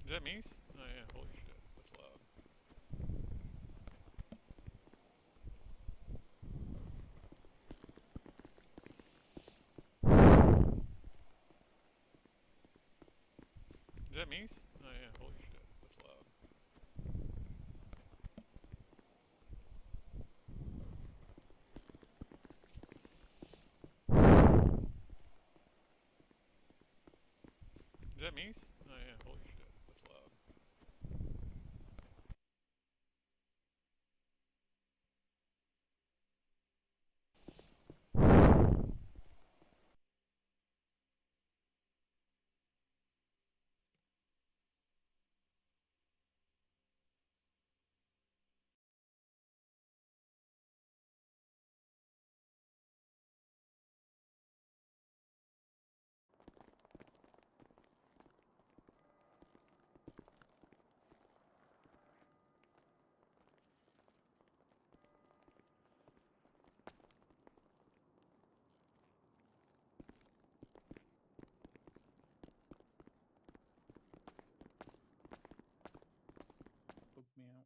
Is that Mies? Oh yeah, holy shit, that's loud. Is that Mies? Oh yeah, holy shit, that's loud. Is that Mies? Oh yeah, holy shit, that's loud. Book me out.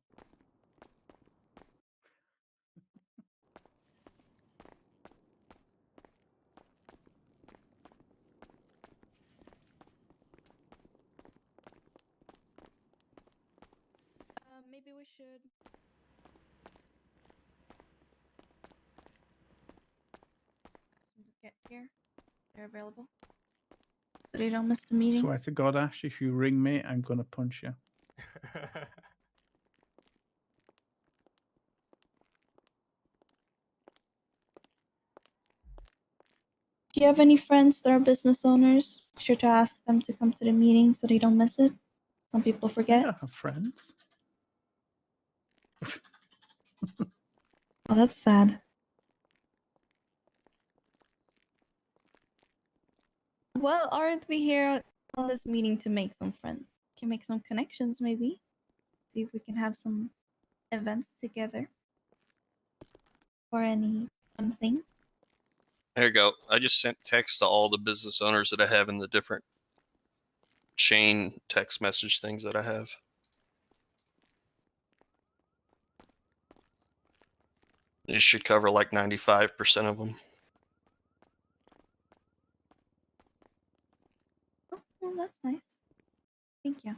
Maybe we should. To get here. They're available. So they don't miss the meeting. Swear to God, Ash, if you ring me, I'm gonna punch you. Do you have any friends that are business owners? Be sure to ask them to come to the meeting so they don't miss it. Some people forget. I have friends. Oh, that's sad. Well, aren't we here on this meeting to make some friends? Can make some connections, maybe. See if we can have some events together. Or any fun thing. There you go. I just sent text to all the business owners that I have in the different chain text message things that I have. It should cover like 95% of them. Oh, well, that's nice. Thank you.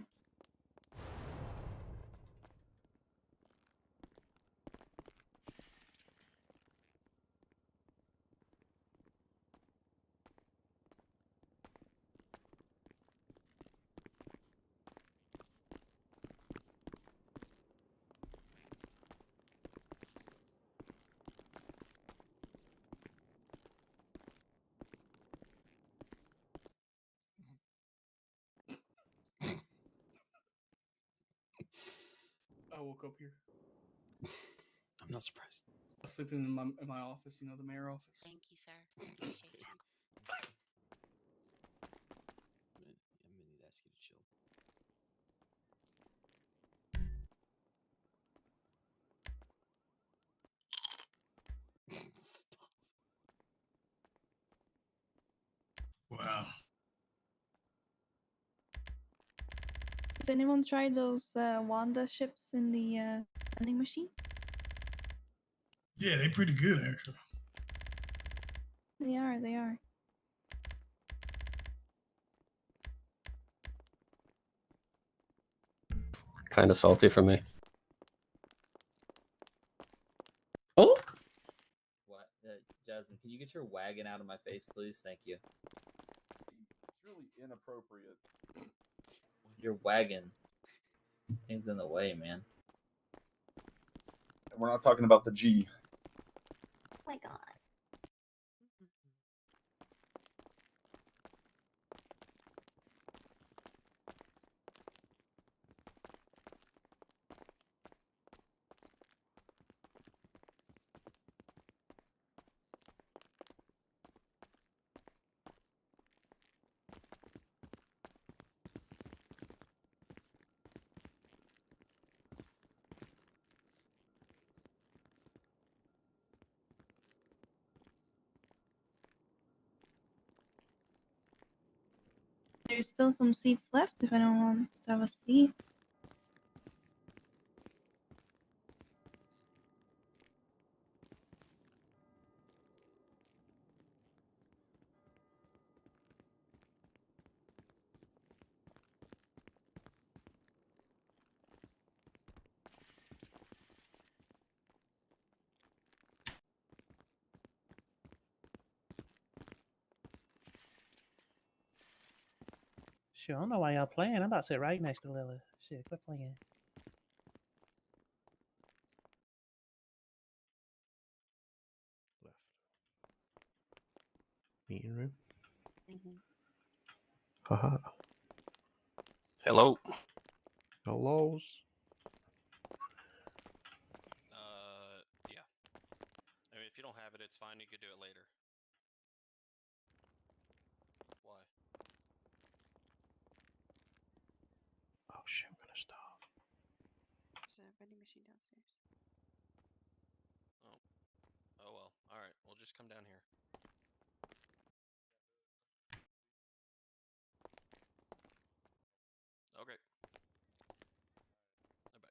I woke up here. I'm not surprised. I was sleeping in my office, you know, the mayor office. Thank you, sir. Appreciate you. I'm gonna need to ask you to chill. Stop. Wow. Has anyone tried those Wanda ships in the vending machine? Yeah, they're pretty good actually. They are, they are. Kind of salty for me. Oh! What? Jasmine, can you get your wagon out of my face, please? Thank you. It's really inappropriate. Your wagon. Things in the way, man. And we're not talking about the G. Oh my god. There's still some seats left if anyone wants to have a seat. Shit, I don't know why y'all playing. I'm about to sit right next to Lilith. Shit, quit playing. Left. Meeting room. Haha. Hello. Hellos. Yeah. I mean, if you don't have it, it's fine. You could do it later. Why? Oh shit, I'm gonna starve. There's a vending machine downstairs. Oh well. All right. We'll just come down here. Okay. Bye.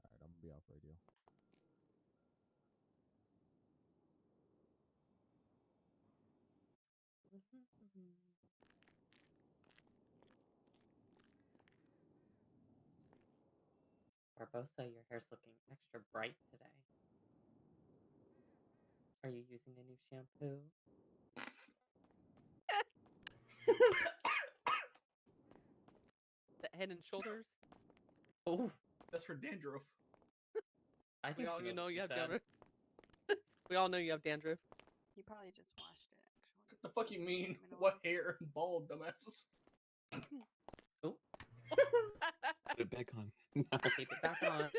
Alright, I'm gonna be off radio. Barbosa, your hair's looking extra bright today. Are you using a new shampoo? The Head and Shoulders. Oh, That's for dandruff. I We think all she you knows know what you you have said. dandruff. We all know you have dandruff. He probably just washed it, actually. What the fuck you mean? Been a What hair? Bald, dumbasses. Oh, Put it back on. keep it back on.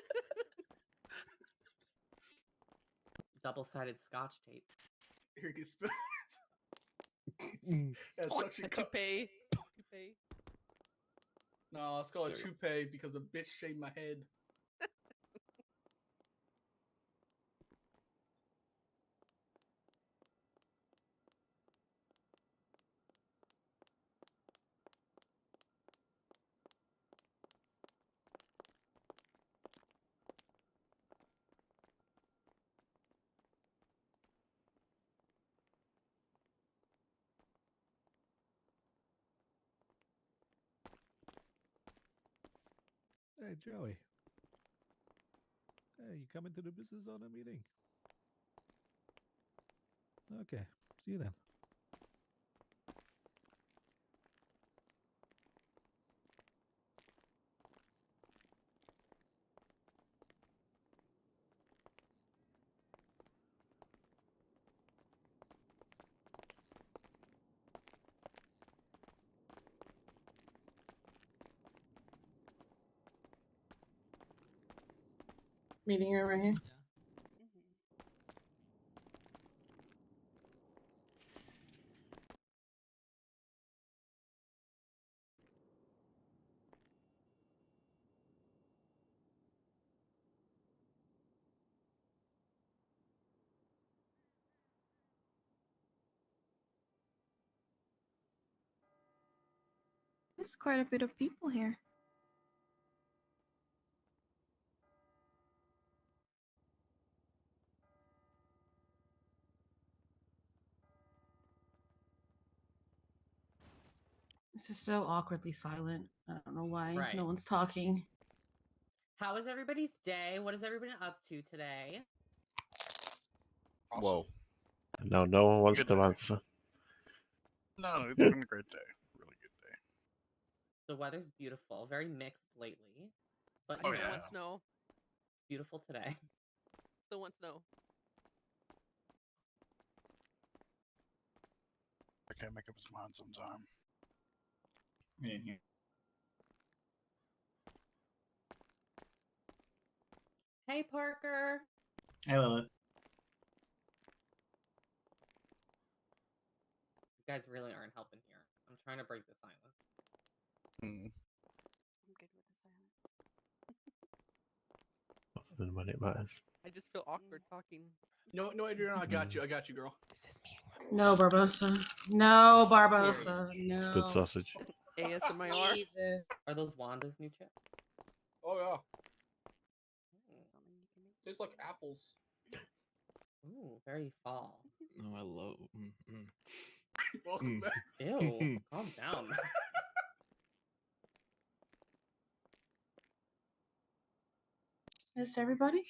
Double-sided scotch tape. Here, you spit on it. Yeah, suction A cups. toupee. Toupee. No, let's call it There you toupee because the bitch shaved my head. Hey, Joey. Hey, you coming to the business owner meeting? Okay, see you then. Meeting room right here. There's quite a bit of people here. This is so awkwardly silent. I don't know why Right. no one's talking. How is everybody's day? What is everybody up to today? Whoa. No, no one wants Good to day. answer. No, it's been a great day. Really good day. The weather's beautiful, very mixed lately, but Oh, I still yeah. want snow. it's beautiful today. Still want snow. I can't make up his mind sometime. Hey, Parker. Hey, Lilith. guys really aren't helping here. I'm trying to break the silence. Hmm. I'm good with the silence. Other than when it matters. I just feel awkward talking. No, Adriana, I got you. I got you, girl. No, Barbosa. No, Barbosa. It's No. good sausage. ASMR. Jesus. Are those Wanda's new chips? Oh yeah, Something you can make. tastes like apples. Ooh, very fall. Oh, I love. Welcome back. Ew, calm down. Is everybody?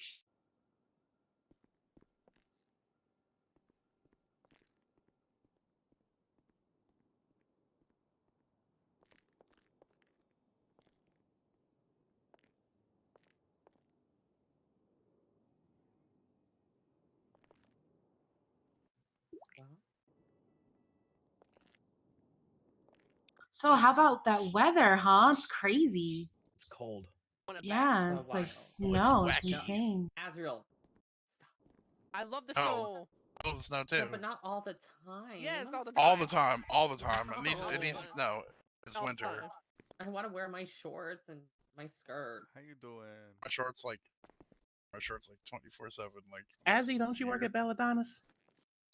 So how about that weather, huh? It's crazy. It's cold. Yeah, So it's like wild. snow. It's wacky. insane. Azriel, stop. I love the Oh. snow. Oh, the snow too. Yeah, but not all the time. Yes, all the time. All the time. All the time. It needs. It needs. No. No. It's All the winter. time. I want to wear my shorts and my skirt. How you doing? My shorts like. My shorts like 24/7. Like. Azzy, don't you work at Belladonna's?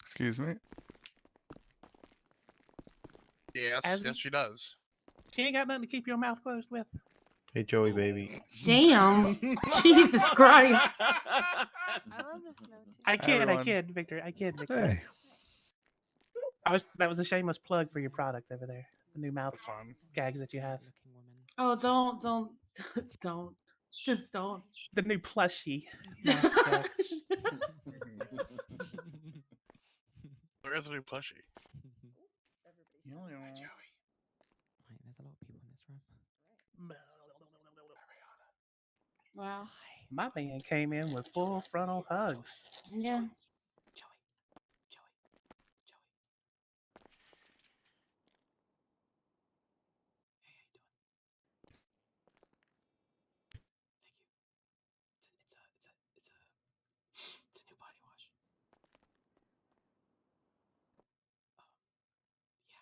Excuse me. Yes. As- Yes, she does. She ain't got nothing to keep your mouth closed with. Hey, Joey, baby. Damn. Jesus Christ. I love the snow too. I everyone. kid, Victor. I kid, Victor. Hey. That was a shameless plug for your product over there. The new mouth Fun. gags that you have. Oh, don't. Just don't. The new plushie. mouth gags. Where is the new plushie? Yo, yo. Wait, there's a lot of people in this room. Wow. My man came in with full frontal hugs. Yeah. It's a new body wash. Yeah.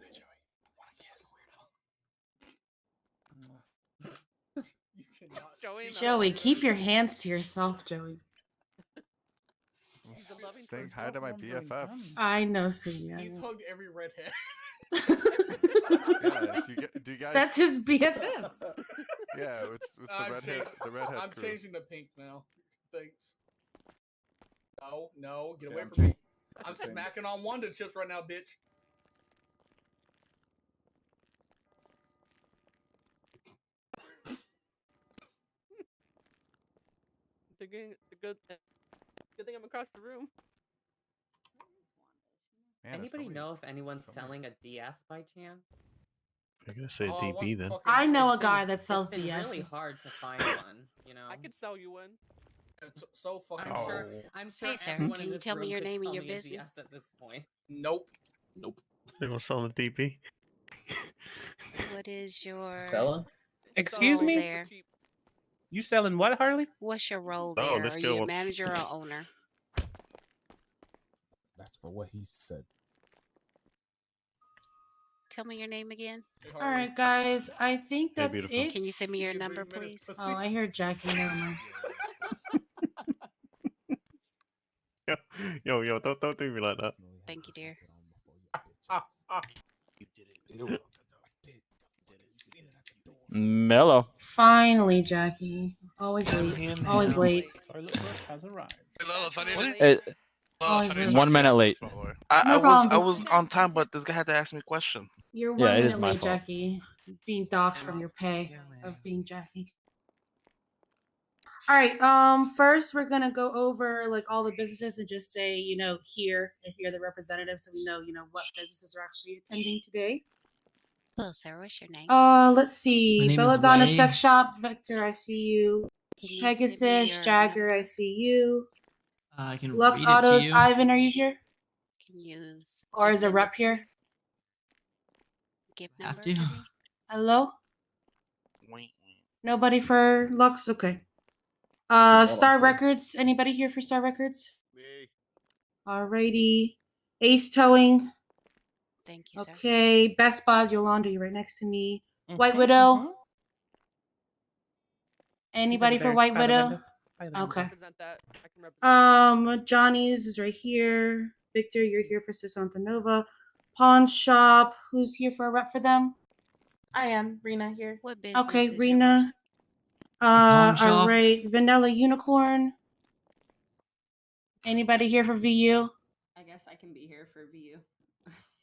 Hey, Joey. Want to kiss? You cannot. Joey, keep your hands to yourself, Joey. He's a loving Saying person. hi to my BFFs. I know, Sonia. He's hugged every redhead. Yeah, do you guys? That's his BFFs. Yeah, it's the I'm redhead. changing- The redhead I'm crew. changing to pink now. Thanks. No, get Yeah, away I'm from me. changing- I'm changing. smacking on Wanda chips right now, bitch. Good thing I'm across the room. Man, there's so Anybody many- know if anyone's so many- selling a DS by chance? I'm gonna say Oh, DB then. I know a It's guy been- that sells it's been really DSs. hard to find one, you know. I could sell you one. It's so fucking. I'm sure. Oh. I'm sure Hey, sir, everyone can in you this tell me room your could name and sell your me a business? DS at this point. Nope. They gonna sell the DB. What is your Excuse role me? there? You selling what, Harley? What's your role Oh, there? this Are girl you a wants- manager or owner? That's for what he said. Tell me your name again. All right, guys. I think Hey, that's beautiful. it. Can you send me your Give me number, a minute, please? pussy. Oh, I hear Jackie. Never mind. Yo, don't do me like that. Thank you, dear. Mellow. Finally, Jackie. Always late. Always late. Toilet brush has arrived. Hey, Lilith, I need What? it. Hey, Always I need late. 1 minute late. by the way. No problem. I was on time, but this guy had to ask me a question. You're Yeah, 1 it is minute my late, fault. Jackie. Being docked from your pay Yeah, man. of being Jackie. All right. First we're gonna go over like all the businesses and just say, here if you're the representative, so we know, what businesses are actually attending today. Hello, sir. What's your name? Let's see. My name is Belladonna Wei. Sex Shop. Victor, I see you. Can you send me Pegasus, your Jagger, number? I see you. I can Lux read it to Autos, you. Ivan, are you here? Can you Or just is a send rep it to here? me? Give Have number to. to me? Hello? Wait. Nobody for Lux? Okay. Star Records. Anybody here for Star Records? Me. Alrighty. Ace Towing. Thank you, sir. Okay. Best Buys. Yolanda, you're right next to me. White Widow. Anybody for there White by the Widow? window. By the Okay. Represent that. I can represent that. Johnny's is right here. Victor, you're here for Sisanta Nova. Pawn Shop. Who's here for a rep for them? I am Rena here. What business Okay, is Rena. pawn shop. All right. Vanilla Unicorn. Anybody here for VU? I guess I can be here for VU.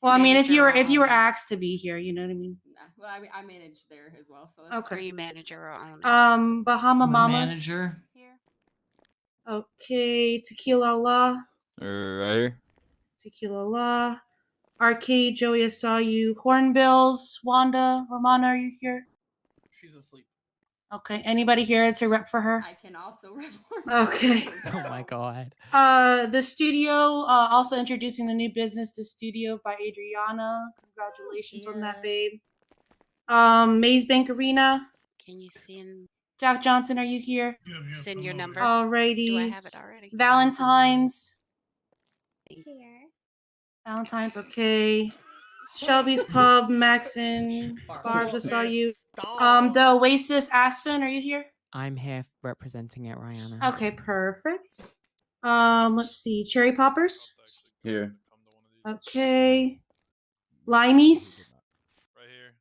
Well, I mean, if you were Manager or asked to be here, you know what I mean. Nah, well, I manage there as well, so that's Okay. Are you manager or owner? Bahama I'm a Mamas. manager. Here. Okay, Tequila La. Right here. Tequila La. Arcade, Joey, I saw you. Hornbills, Wanda, Romana, are you here? She's asleep. Okay, anybody here to rep for her? I can also report. Okay. Oh my god. The studio, also introducing the new business, The Studio by Adriana. Congratulations on that, babe. Maze Bank Arena. Can you send Jack Johnson, are you here? send your number? Alrighty. Do I have it already? Valentine's. Here. Valentine's, okay. Shelby's Pub, Maxon, Barbs, I saw you. The Oasis Aspen, are you here? I'm here representing it, Rihanna. Okay, perfect. Let's see. Cherry Poppers. Here. Okay. Limeys. Right here.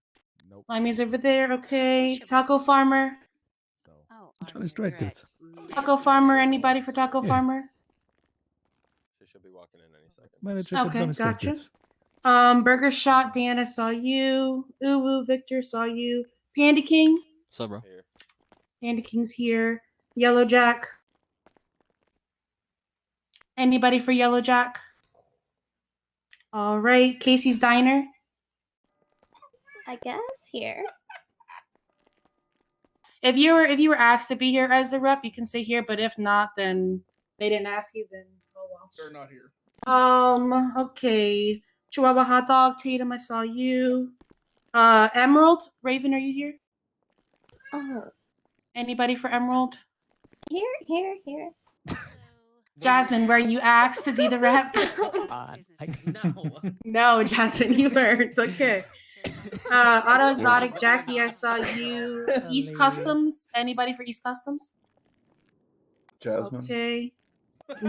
Nope. Limeys over there. Okay. What's your Taco business? Farmer. Oh, I'm trying to strike you're it. at Taco Farmer. Anybody for Taco Yeah. Farmer? She should be walking in any second. Manager, Okay, don't strike gotcha. it. Burger Shot. Dan, I saw you. Uwu, Victor, saw you. Panda King. What's up, bro? Panda King's here. Yellow Jack. Anybody for Yellow Jack? All right. Casey's Diner. I guess here. If you were asked to be here as the rep, you can say here. But if not, then they didn't ask you. Then oh well. They're not here. Okay. Chihuahua Hot Dog. Tatum, I saw you. Emerald. Raven, are you here? Oh, Anybody for Emerald? here. Jasmine, were you asked to be the rep? No. No, Jasmine, you weren't. It's okay. Auto Exotic, Jackie, I saw you. East Customs. Anybody for East Customs? Jasmine. Okay.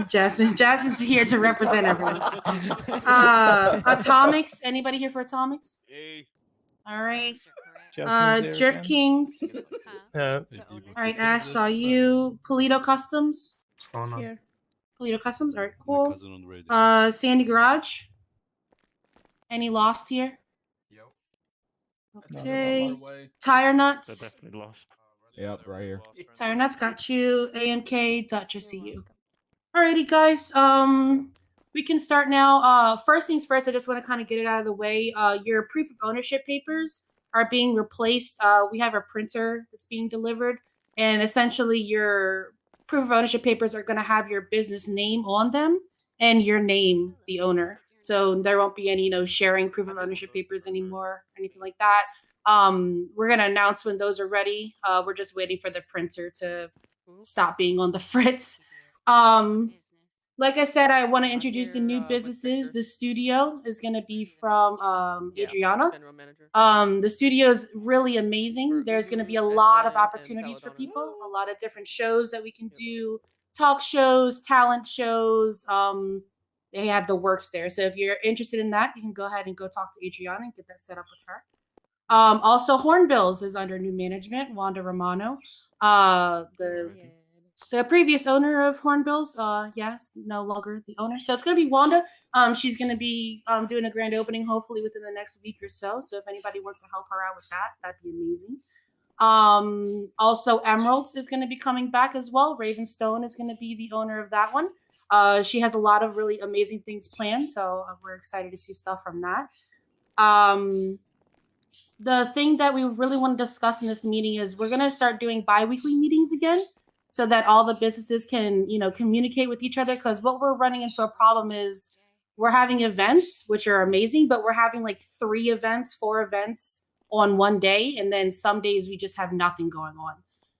Jasmine's here to represent everyone. Atomics. Anybody here for Atomics? All right. Drift Kings. Yeah. All right, Ash, saw you. Polito Customs. What's going on? Here. Polito Customs. All right, cool. Sandy Garage. Any lost here? Yep. Okay. Way. Tire They're Nuts. definitely lost. Yep, right here. Tire Nuts got you. AMK, Dutch, I see you. Alrighty, guys. We can start now. First things first, I just want to kind of get it out of the way. Your proof of ownership papers are being replaced. We have a printer that's being delivered, and essentially your proof of ownership papers are going to have your business name on them and your name, the owner. So there won't be any, sharing proof of ownership papers anymore, anything like that. We're going to announce when those are ready. We're just waiting for the printer to stop being on the fritz. Like I said, I want to introduce the new businesses. The studio is going to be from Adriana. General manager. The studio is really amazing. There's going to be a lot of opportunities for people, a lot of different shows that we can do, talk shows, talent shows. They have the works there. So if you're interested in that, you can go ahead and go talk to Adriana and get that set up with her. Also, Hornbills is under new management, Wanda Romano. The previous owner of Hornbills, yes, no longer the owner. So it's going to be Wanda. She's going to be doing a grand opening hopefully within the next week or so. So if anybody wants to help her out with that, that'd be amazing. Also, Emeralds is going to be coming back as well. Ravenstone is going to be the owner of that one. She has a lot of really amazing things planned. So we're excited to see stuff from that. The thing that we really want to discuss in this meeting is we're going to start doing bi-weekly meetings again, so that all the businesses can, communicate with each other. Because what we're running into a problem is we're having events, which are amazing, but we're having like 3 events, 4 events on one day. And then some days we just have nothing going on.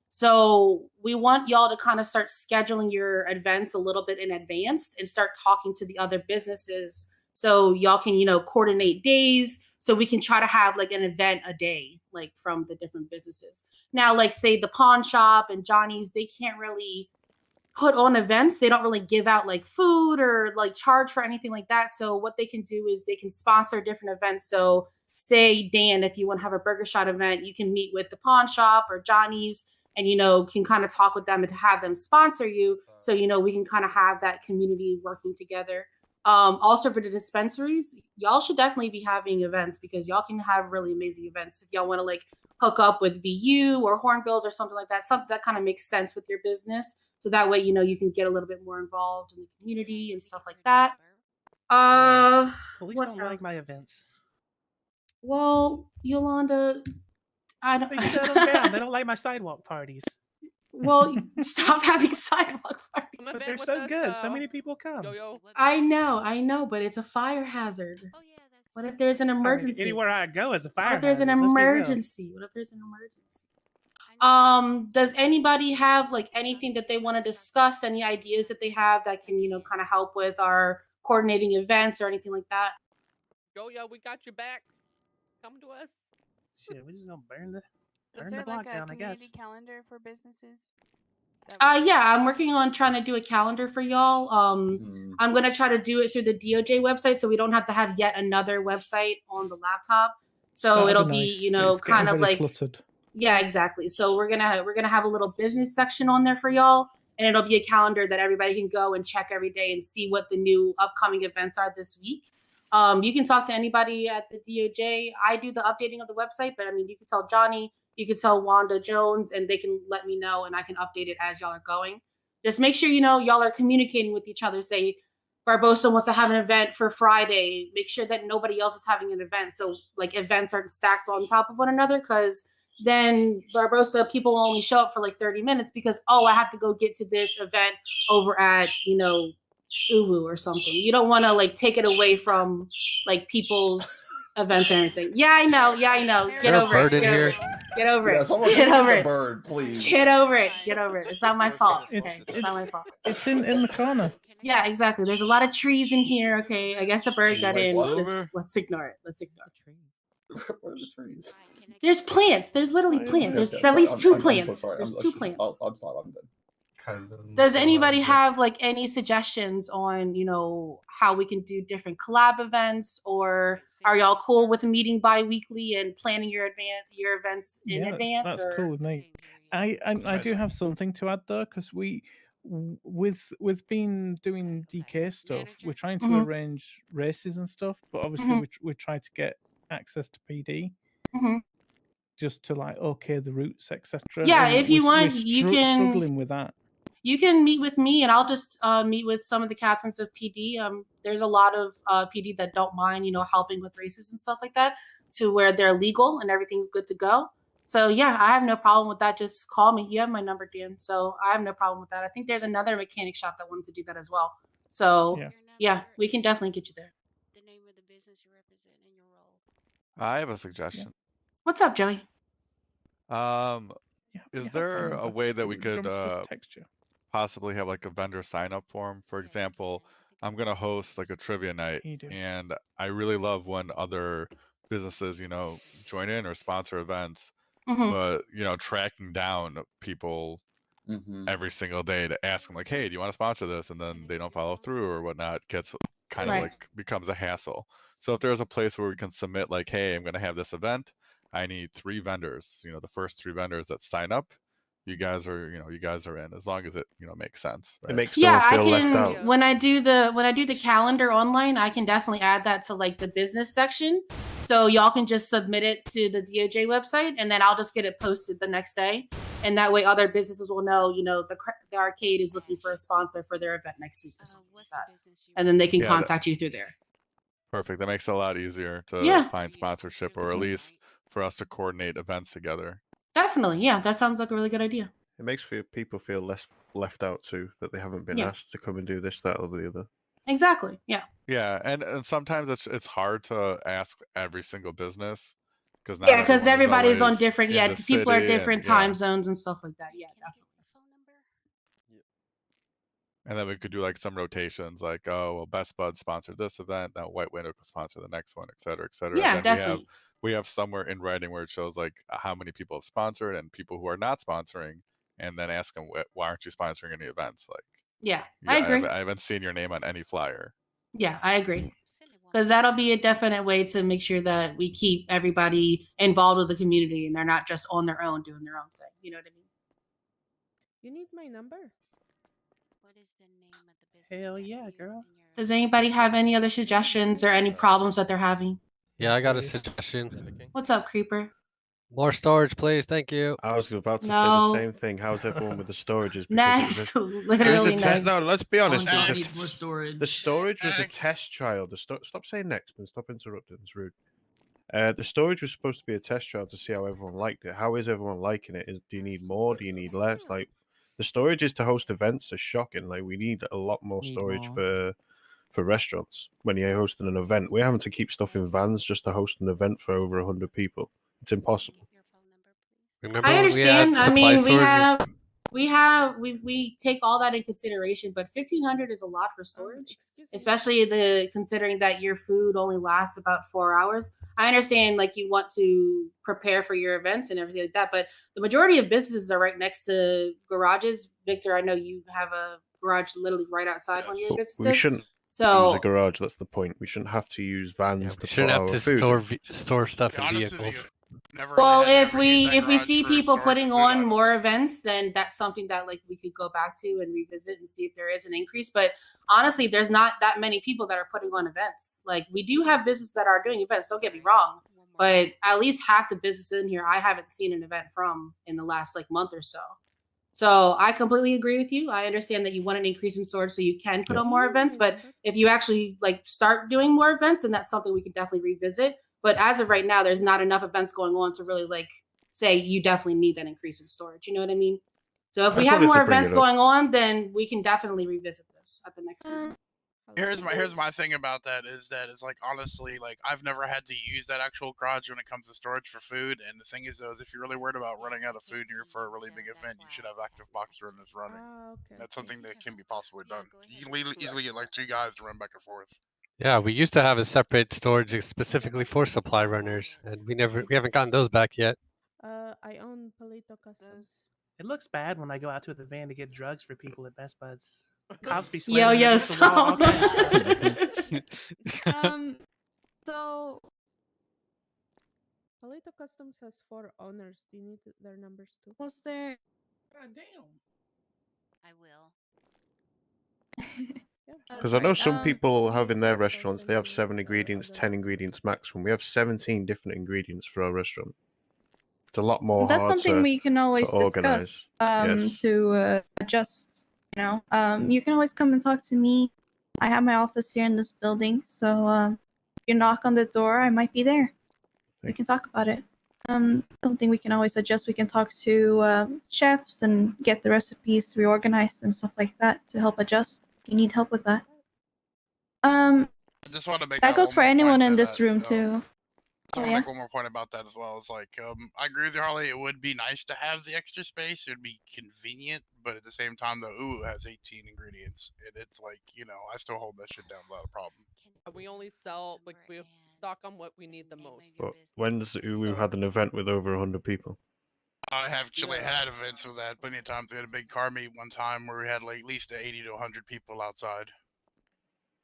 So we want y'all to kind of start scheduling your events a little bit in advance and start talking to the other businesses so y'all can, coordinate days so we can try to have like an event a day, like from the different businesses. Now, like say the pawn shop and Johnny's, they can't really put on events. They don't really give out like food or like charge for anything like that. So what they can do is they can sponsor different events. So say, Dan, if you want to have a burger shot event, you can meet with the pawn shop or Johnny's and, can kind of talk with them and have them sponsor you. So, we can kind of have that community working together. Also for the dispensaries, y'all should definitely be having events because y'all can have really amazing events. If y'all want to like hook up with VU or Hornbills or something like that, something that kind of makes sense with your business. So that way, you can get a little bit more involved in the community and stuff like that. Police What don't else? like my events. Well, Yolanda, I don't. They shut them down. They don't like my sidewalk parties. Well, stop having sidewalk parties. But they're so good. So many people come. I know, but it's a fire hazard. What if there's an emergency? Anywhere I go is a fire What if there's an hazard, let's be real. emergency? What if there's an emergency? Does anybody have like anything that they want to discuss? Any ideas that they have that can, kind of help with our coordinating events or anything like that? Yo, we got your back. Come to us. Shit, we just gonna burn the Is there block like a down, I community guess. calendar for businesses? Yeah, I'm working on trying to do a calendar for y'all. I'm gonna try to do it through the DOJ website, so we don't have to have yet another website on the laptop. So That'd it'll be be, nice. It's kind getting of very like cluttered. yeah, exactly. So we're gonna have a little business section on there for y'all, and it'll be a calendar that everybody can go and check every day and see what the new upcoming events are this week. You can talk to anybody at the DOJ. I do the updating of the website, but I mean, you can tell Johnny, you can tell Wanda Jones, and they can let me know, and I can update it as y'all are going. Just make sure y'all are communicating with each other. Say Barbosa wants to have an event for Friday. Make sure that nobody else is having an event. So like events aren't stacked on top of one another, because then Barbosa people will only show up for like 30 minutes because I have to go get to this event over at Uwu or something. You don't want to like take it away from like people's events and everything. Yeah, I know. Get over it. Get over it. Get over it. someone Get take over the it. bird, please. Get over it. Get over it. It's not my fault. Okay, it's not my fault. It's in the corner. Yeah, exactly. There's a lot of trees in here. Okay, I guess a bird got in. what? Just let's ignore it. Let's ignore it. Where are the trees? There's plants. There's literally plants. There's at least two plants. There's two plants. I'm sorry. I'm done. Does anybody have like any suggestions on, how we can do different collab events, or are y'all cool with meeting bi-weekly and planning your events in advance? That's or? cool with me. I do have something to add though, because with been doing DK stuff, we're trying to arrange races and stuff, but obviously we try to get access to PD. Just to like the routes, etc. Yeah, if you want, you can struggling with that. You can meet with me, and I'll just meet with some of the captains of PD. There's a lot of PD that don't mind, helping with races and stuff like that, to where they're legal and everything's good to go. So yeah, I have no problem with that. Just call me. You have my number, Dan. So I have no problem with that. I think there's another mechanic shop that wanted to do that as well. So yeah, we can definitely get you there. The name of the business you represent and your role. I have a suggestion. What's up, Joey? Is there a way that we could text you? possibly have like a vendor sign up form? For example, I'm gonna host like a trivia night, and I really love when other businesses, join in or sponsor events. But tracking down people every single day to ask them like, hey, do you want to sponsor this? And then they don't follow through or whatnot, gets kind of like becomes a hassle. So if there's a place where we can submit like, hey, I'm gonna have this event, I need 3 vendors, the first 3 vendors that sign up, you guys are in, as long as it, makes sense. Right? It makes I feel left can out. when I do the calendar online, I can definitely add that to like the business section. So y'all can just submit it to the DOJ website, and then I'll just get it posted the next day. And that way other businesses will know, the arcade is looking for a sponsor for their event next week or something like that. And then they can contact you through there. Perfect. That makes it a lot easier to find sponsorship, or at least for us to coordinate events together. Definitely. Yeah, that sounds like a really good idea. It makes people feel less left out too, that they haven't been asked to come and do this, that, or the other. Exactly. Yeah. Yeah, and sometimes it's hard to ask every single business, because Yeah, because everybody's on different. in Yeah, the people are city different and, time zones and stuff like that. Yeah, definitely. And then we could do like some rotations, like, oh, well, Best Buds sponsored this event, now White Widow could sponsor the next one, et cetera, et cetera. Yeah, and then definitely. we have somewhere in writing where it shows like how many people have sponsored and people who are not sponsoring, and then ask them why aren't you sponsoring any events? Like, Yeah, I agree. I haven't seen your name on any flyer. Yeah, I agree. Because that'll be a definite way to make sure that we keep everybody involved with the community and they're not just on their own doing their own thing. You know what I mean? You need my number? What is the name of the business? Hell yeah, girl. Does anybody have any other suggestions or any problems that they're having? Yeah, I got a suggestion. What's up, Creeper? More storage, please. Thank you. I was about to say No. the same thing. How's everyone with the storages? Next, It was literally a next. No, let's be honest. Oh, it was God. a- Needs more storage. The storage was a test trial. Stop saying next and stop interrupting. It's rude. The storage was supposed to be a test trial to see how everyone liked it. How is everyone liking it? Do you need more? Do you need less? Like, the storage is to host events are shocking. Like, we need a lot more Need storage more. for restaurants when you're hosting an event. We're having to keep stuff in vans just to host an event for over 100 people. It's impossible. Remember I when we had understand. I supply mean, storage? we take all that in consideration, but 1,500 is a lot for storage, especially considering that your food only lasts about 4 hours. I understand, like, you want to prepare for your events and everything like that, but the majority of businesses are right next to garages. Victor, I know you have a garage literally right outside one of your But businesses. we shouldn't use a garage. That's the point. We shouldn't have to use vans to put Shouldn't have our to food. store stuff in vehicles. Well, if we see people putting on more events, then that's something that like we could go back to and revisit and see if there is an increase. But honestly, there's not that many people that are putting on events. Like, we do have businesses that are doing events. Don't get me wrong, but at least half the businesses in here I haven't seen an event from in the last like month or so. So I completely agree with you. I understand that you want an increase in storage so you can put on more events, but if you actually like start doing more events, then that's something we can definitely revisit. But as of right now, there's not enough events going on to really like say you definitely need that increase in storage. You know what I mean? So if we have more events going on, then we can definitely revisit this at the next meeting. Here's my thing about that is like, honestly, like, I've never had to use that actual garage when it comes to storage for food. And the thing is, though, is if you're really worried about running out of food here for a really big event, you should have active box runners running. That's something that can be possibly done. You can easily get like 2 guys to run back and forth. Yeah, we used to have a separate storage specifically for supply runners, and we haven't gotten those back yet. I own Palito Customs. It looks bad when I go out to the van to get drugs for people at Best Buds. Cops be slamming against the wall, all kinds of stuff. So Palito Customs has 4 owners. Do you need their numbers too? was there? God damn. I will. Because I know some people have in their restaurants, they have 7 ingredients, 10 ingredients maximum. We have 17 different ingredients for our restaurant. It's a lot more That's hard something to, we can always to organize. discuss to adjust. You know, you can always come and talk to me. I have my office here in this building, so if you knock on the door, I might be there. We can talk about it. Something we can always adjust. We can talk to chefs and get the recipes reorganized and stuff like that to help adjust. You need help with that. I just want to make That goes one for more anyone point in that, this room too. I want to make one more point about that as well. It's like, I agree with you, Harley. It would be nice to have the extra space. It would be convenient, but at the same time, though, ooh, it has 18 ingredients. And it's like, you know, I still hold that shit down without a problem. We only sell, like, we stock on what we need the most. But when's we had an event with over 100 people? I have actually had events with that plenty of times. We had a big car meet one time where we had like at least 80 to 100 people outside.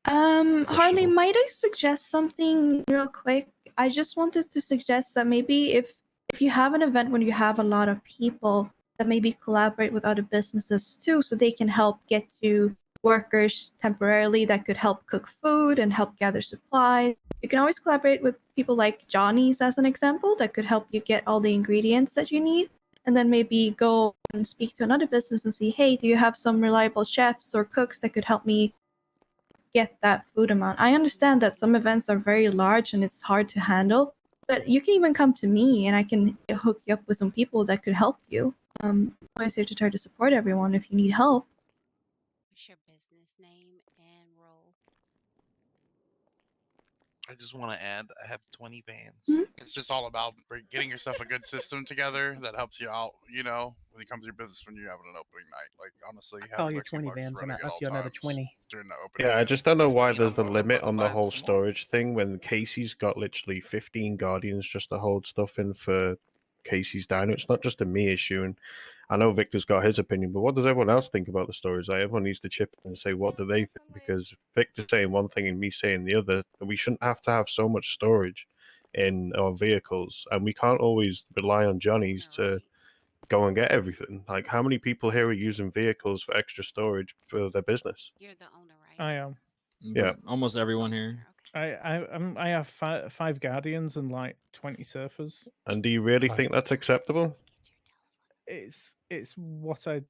Harley, might I suggest something real quick? I just wanted to suggest that maybe if you have an event when you have a lot of people, that maybe collaborate with other businesses too, so they can help get you workers temporarily that could help cook food and help gather supplies. You can always collaborate with people like Johnny's as an example that could help you get all the ingredients that you need. And then maybe go and speak to another business and see, hey, do you have some reliable chefs or cooks that could help me get that food amount? I understand that some events are very large and it's hard to handle, but you can even come to me and I can hook you up with some people that could help you. I'm always here to try to support everyone if you need help. What's your business name and role? I just want to add, I have 20 vans. Mhm. It's just all about getting yourself a good system together that helps you out, when it comes to your business when you're having an opening night. Like, honestly, Call having your like 2 20 bucks vans and running I at up all you another times 20. during the opening. Yeah, I just don't know why there's the I'm limit about to on buy the them whole some more. storage thing when Casey's got literally 15 Guardians just to hold stuff in for Casey's diner. It's not just a me issue, and I know Victor's got his opinion, but what does everyone else think about the storage? Like, everyone needs to chip in and say what do they think, because Victor's saying one thing and me saying the other. We shouldn't have to have so much storage in our vehicles, and we can't always rely on Johnny's to go and get everything. Like, how many people here are using vehicles for extra storage for their business? You're the owner, right? I am. Yeah. Almost everyone here. I have 5 Guardians and like 20 Surfers. And do you really think that's acceptable? It's what I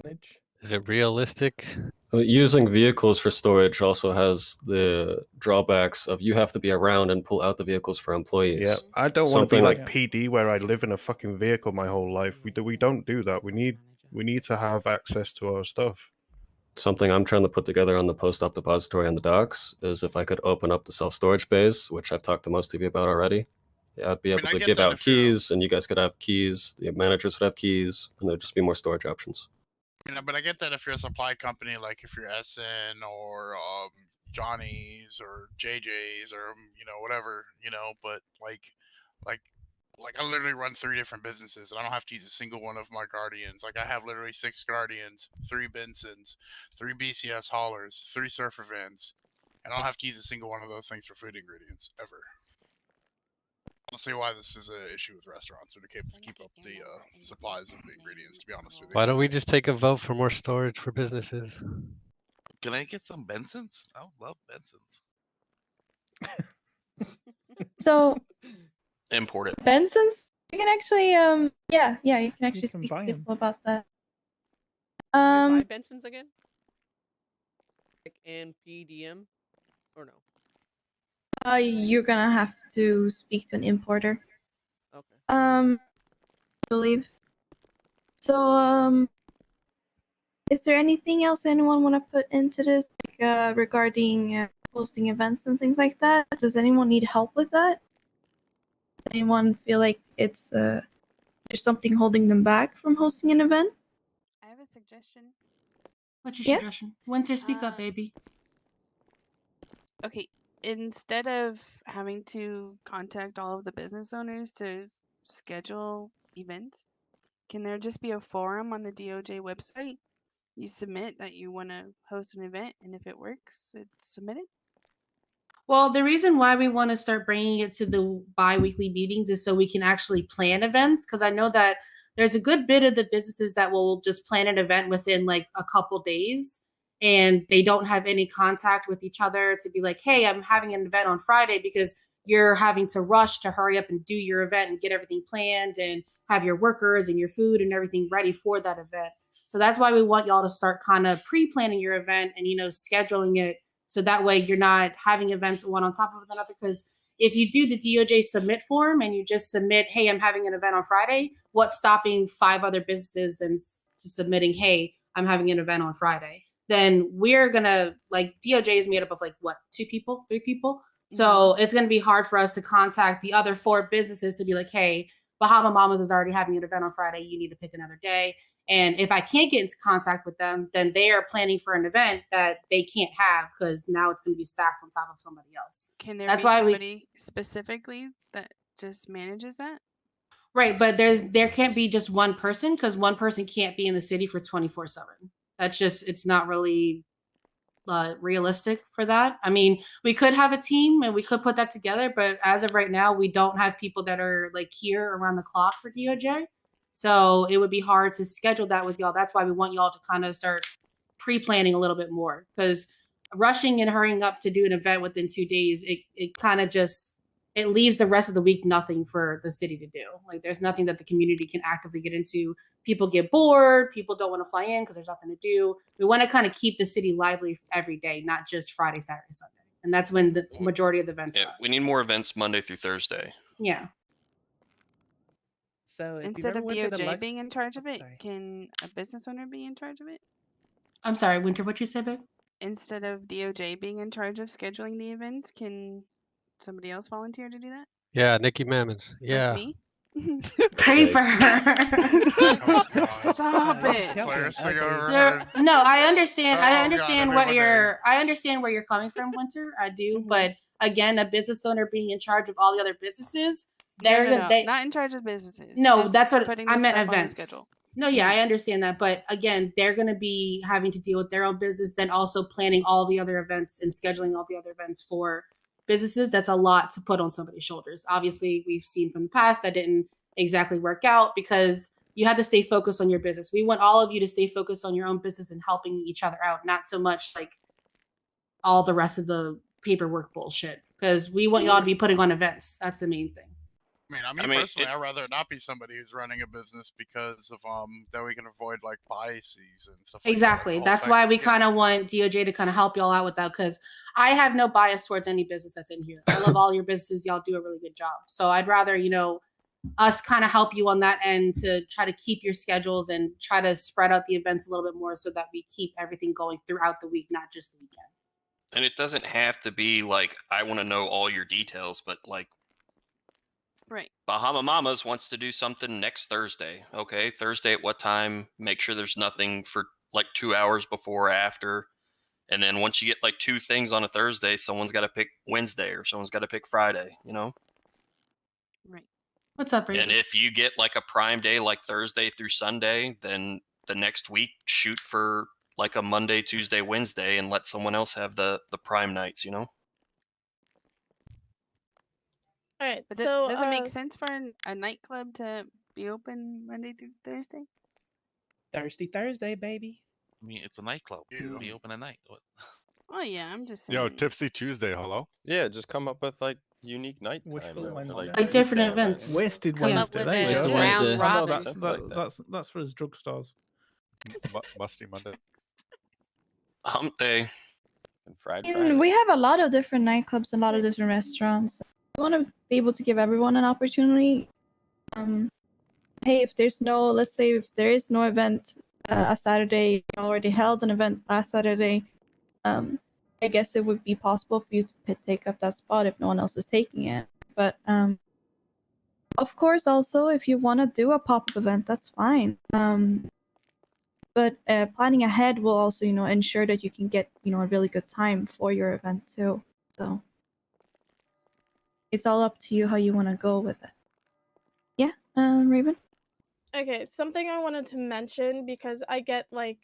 manage. Is it realistic? Using vehicles for storage also has the drawbacks of you have to be around and pull out the vehicles for employees. Yeah, I don't want to be Something like PD where I live in a fucking vehicle my whole life. We don't do that. We need to have access to our stuff. Something I'm trying to put together on the post-op depository on the docks is if I could open up the self-storage bays, which I've talked to most of you about already. Yeah, I'd be able to give out keys, and you guys could have keys. The managers would have keys, and there'd just be more storage options. But I get that if you're a supply company, like if you're SN or Johnny's or JJ's or whatever, but like I literally run 3 different businesses and I don't have to use a single one of my Guardians. Like, I have literally 6 Guardians, 3 Bensons, 3 BCS haulers, 3 surfer vans, and I don't have to use a single one of those things for food ingredients ever. I don't see why this is an issue with restaurants or to keep up the supplies of the ingredients, to be honest with you. Why don't we just take a vote for more storage for businesses? Can I get some Bensons? I would love Bensons. So Import it. Benson's, you can actually yeah, you can actually speak to people about that. Buy Benson's again? Like in PDM? Or no? You're gonna have to speak to an importer. Okay. I believe. So is there anything else anyone want to put into this, like regarding hosting events and things like that? Does anyone need help with that? Does anyone feel like it's there's something holding them back from hosting an event? I have a suggestion. What's your Yeah? suggestion? Winter, speak up, baby. Okay, instead of having to contact all of the business owners to schedule events, can there just be a forum on the DOJ website? You submit that you want to host an event, and if it works, it's submitted. Well, the reason why we want to start bringing it to the bi-weekly meetings is so we can actually plan events. Because I know that there's a good bit of the businesses that will just plan an event within like a couple days, and they don't have any contact with each other to be like, hey, I'm having an event on Friday, because you're having to rush to hurry up and do your event and get everything planned and have your workers and your food and everything ready for that event. So that's why we want y'all to start kind of pre-planning your event and, scheduling it. So that way you're not having events one on top of another. Because if you do the DOJ submit form and you just submit, hey, I'm having an event on Friday, what's stopping 5 other businesses then to submitting, hey, I'm having an event on Friday? Then we're going to, like, DOJ is made up of 2 people, 3 people. So it's going to be hard for us to contact the other 4 businesses to be like, hey, Bahama Mamas is already having an event on Friday. You need to pick another day. And if I can't get into contact with them, then they are planning for an event that they can't have because now it's going to be stacked on top of somebody else. Can there That's be why somebody specifically that just manages that? Right, but there can't be just one person because one person can't be in the city for 24/7. That's just, it's not really realistic for that. I mean, we could have a team and we could put that together, but as of right now, we don't have people that are here around the clock for DOJ. So it would be hard to schedule that with y'all. That's why we want y'all to kind of start pre-planning a little bit more, because rushing and hurrying up to do an event within 2 days, it kind of just, it leaves the rest of the week nothing for the city to do. Like, there's nothing that the community can actively get into. People get bored. People don't want to fly in because there's nothing to do. We want to kind of keep the city lively every day, not just Friday, Saturday, Sunday. And that's when the majority of the events are. We need more events Monday through Thursday. Yeah. So if Instead of you've ever went to the DOJ being in charge of it, can a business owner be in charge of it? I'm sorry, Winter, what you said, babe? Instead of DOJ being in charge of scheduling the events, can somebody else volunteer to do that? Yeah, Nikki Mammons. Yeah. Like me? Creeper. Stop it. No, I understand. I Oh, understand God, what everybody. I understand where you're coming from, Winter. I do, Mm-hmm. but again, a business owner being in charge of all the other businesses, No, they're no, gonna no. they Not in charge of businesses. no, just that's what putting I the meant stuff on the events. schedule. No, yeah, I understand that, but again, they're gonna be having to deal with their own business, then also planning all the other events and scheduling all the other events for businesses. That's a lot to put on somebody's shoulders. Obviously, we've seen from the past that didn't exactly work out because you had to stay focused on your business. We want all of you to stay focused on your own business and helping each other out, not so much like all the rest of the paperwork bullshit. Because we want y'all to be putting on events. That's the main thing. I mean, personally, I'd rather not be somebody who's running a business because of that we can avoid like biases and stuff. Exactly. Like That's why we kind of want DOJ to kind of help y'all out with that because I have no bias towards any business that's in here. I love all your businesses. Y'all do a really good job. So I'd rather, us kind of help you on that end to try to keep your schedules and try to spread out the events a little bit more so that we keep everything going throughout the week, not just the weekend. And it doesn't have to be like I want to know all your details, but like right. Bahama Mamas wants to do something next Thursday. Okay, Thursday at what time? Make sure there's nothing for like 2 hours before or after. And then once you get like 2 things on a Thursday, someone's got to pick Wednesday or someone's got to pick Friday, Right. What's up, Raven? And if you get like a prime day like Thursday through Sunday, then the next week shoot for like a Monday, Tuesday, Wednesday and let someone else have the prime nights, All right. But So does it make sense for a nightclub to be open Monday through Thursday? Thursday, baby. I mean, it's a nightclub. It'll be open at night. What? Oh yeah, I'm just saying. Yo, Tipsy Tuesday, hello? Yeah, just come up with like unique nighttime. Wishful Wednesday. Like different events. Wasted Come up Wednesday. with There you a go. round I know robin. that's for his drugstores. Musty Monday. Hump day. And Friday. And we have a lot of different nightclubs, a lot of different restaurants. We want to be able to give everyone an opportunity. Hey, if there's no, let's say if there is no event a Saturday, you already held an event last Saturday, I guess it would be possible for you to take up that spot if no one else is taking it. But of course, also if you want to do a pop-up event, that's fine. But planning ahead will also, ensure that you can get, a really good time for your event too. So it's all up to you how you want to go with it. Yeah, Raven? Okay, something I wanted to mention because I get like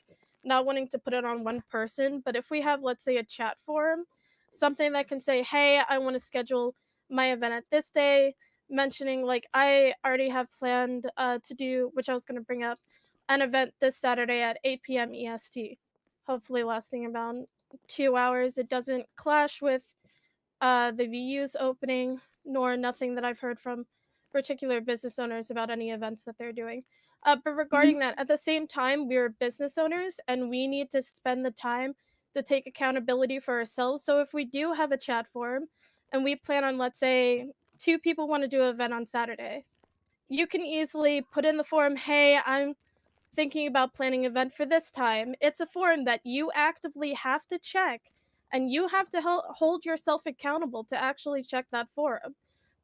not wanting to put it on one person, but if we have, let's say, a chat forum, something that can say, hey, I want to schedule my event at this day, mentioning like I already have planned to do, which I was going to bring up, an event this Saturday at 8 p.m. EST, hopefully lasting about 2 hours. It doesn't clash with the VU's opening, nor nothing that I've heard from particular business owners about any events that they're doing. But regarding that, at the same time, we're business owners and we need to spend the time to take accountability for ourselves. So if we do have a chat forum and we plan on, let's say, 2 people want to do an event on Saturday, you can easily put in the forum, hey, I'm thinking about planning an event for this time. It's a forum that you actively have to check and you have to hold yourself accountable to actually check that forum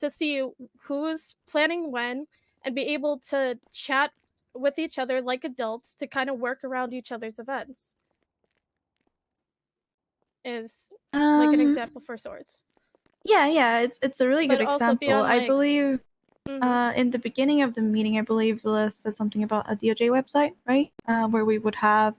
to see who's planning when and be able to chat with each other like adults to kind of work around each other's events is like an example for sorts. Yeah, it's a really good But also example. be on, I like- believe in the beginning of the meeting, I believe Liz said something about a DOJ website, right? Where we would have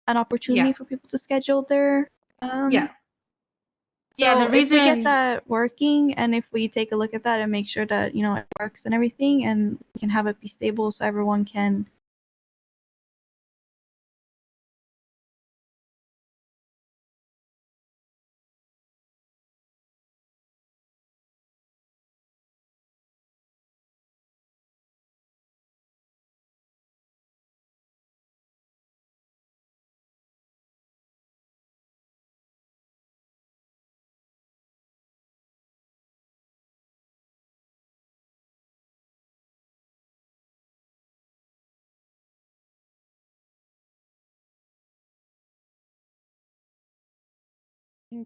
an opportunity for people to schedule their So Yeah, the if we reason- get that working, and if we take a look at that and make sure that it works and everything, and we can have it be stable, so everyone can.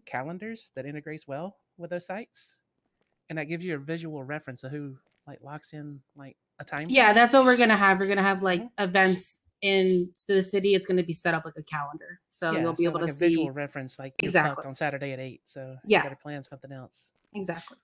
Calendars that integrates well with those sites. And that gives you a visual reference of who like locks in like a time. Yeah, piece. that's what we're gonna have. We're gonna have like events in the city. It's gonna be set up like a calendar, so yeah, you'll be able like to a see visual reference, like you're exactly. booked on Saturday at 8. So Yeah. you got to plan something else. Exactly.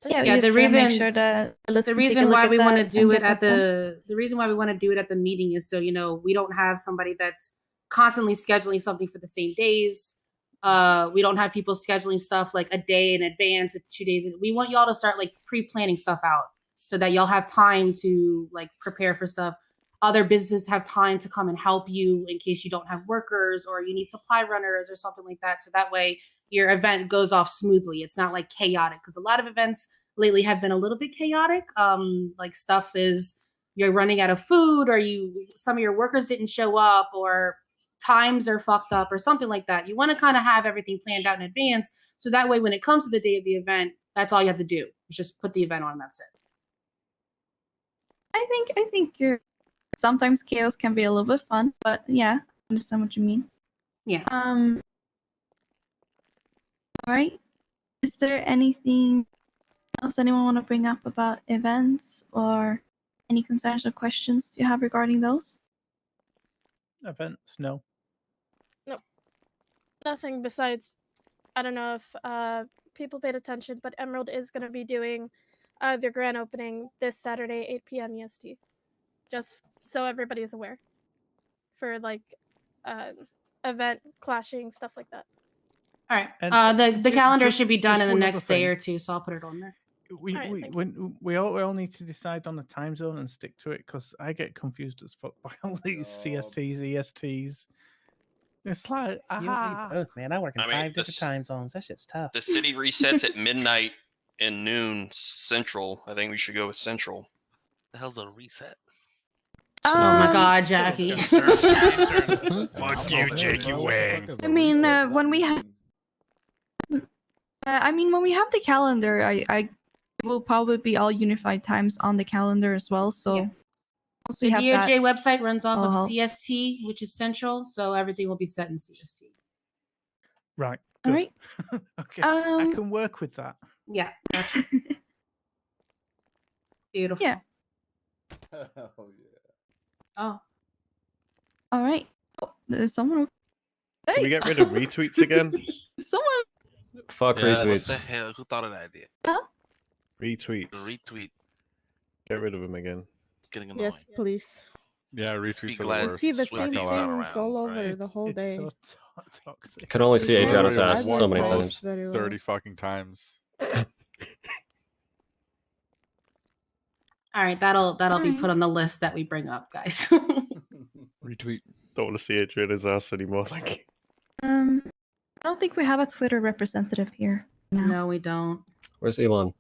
Yeah, Yeah, we the just gotta make reason sure that Lilith the can take a reason look why at we want to that do and it get at that done. the reason why we want to do it at the meeting is so we don't have somebody that's constantly scheduling something for the same days. We don't have people scheduling stuff like a day in advance, 2 days. We want y'all to start like pre-planning stuff out so that y'all have time to like prepare for stuff. Other businesses have time to come and help you in case you don't have workers or you need supply runners or something like that. So that way your event goes off smoothly. It's not like chaotic, because a lot of events lately have been a little bit chaotic. Like stuff is you're running out of food, or some of your workers didn't show up, or times are fucked up or something like that. You want to kind of have everything planned out in advance, so that way when it comes to the day of the event, that's all you have to do. Is just put the event on and that's it. I think you're sometimes chaos can be a little bit fun, but yeah, I understand what you mean. Yeah. All right. Is there anything else anyone want to bring up about events or any concerns or questions you have regarding those? Events, no. Nope. Nothing besides, I don't know if people paid attention, but Emerald is going to be doing their grand opening this Saturday, 8 p.m. EST. Just so everybody is aware. For like event clashing, stuff like that. All right. And The calendar just- should be done just in the one other next day thing. or two, so I'll put it on there. We all need to decide on the time zone and stick to it, because I get confused as fuck by all these CSTs, ESTs. It's like, You and me both, man. I work in 5 different time zones. That shit's tough. The city resets at midnight and noon Central. I think we should go with Central. The hell's a reset? Oh my God, Jackie. Fuck you, Jakey Wang. I mean, when we have, when we have the calendar, I will probably be all unified times on the calendar as well. So once we The have DOJ that, website runs off that'll of help. CST, which is central, so everything will be set in CST. Right. All Good. right. Okay. I can work with that. Yeah. Gotcha. Beautiful. Yeah. Oh yeah. Oh. All right. Oh, there's someone. Hey. Can we get rid of retweets again? Someone. Fuck What retweets. the hell? Who thought of that idea? Retweets. Retweet. Get rid of them again. It's getting annoying. Yes, please. Yeah, retweets Speak are the less. I worst. see the Not same gonna lie. things all over right? the whole It's day. so toxic. Can only see They Adriana's share ass other so many posts times. very well. 30 fucking times. All right, that'll be Alright. put on the list that we bring up, guys. Retweet. Don't want to see Adriana's ass anymore. Thank you. I don't think we have a Twitter representative here. No, we don't. Where's Elon?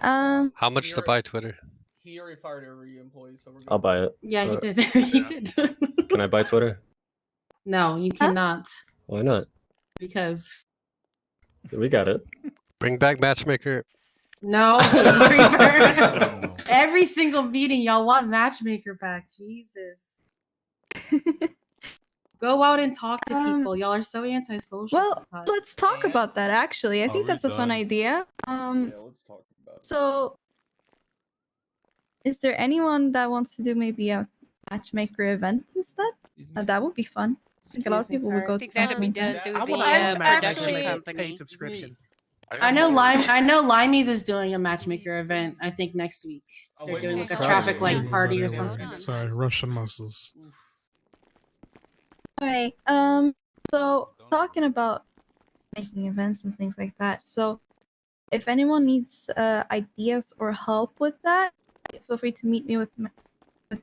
How much to buy Twitter? He already fired every employee, so we're good. I'll buy it. Yeah, he did. He did. Can I buy Twitter? No, you cannot, Why not? because We got it. Bring back Matchmaker. no. Every single meeting, y'all want matchmaker back. Jesus. Go out and talk to people. Y'all are so antisocial. Well, sometimes. let's talk about that. Actually, I think we that's a fun done? idea. Yeah, let's talk about it. So, is there anyone that wants to do maybe a matchmaker event instead? That would be fun. I think a lot of people would go to that'd be something. done through I the want to production actually company. paid subscription. I know Limeys is doing a matchmaker event. I think next week. Oh, They're wait, doing wait, like a sorry. traffic light Yeah, party or yeah, something. yeah. Sorry, Russian muscles. Alright, so talking about making events and things like that. So, if anyone needs ideas or help with that, feel free to meet me with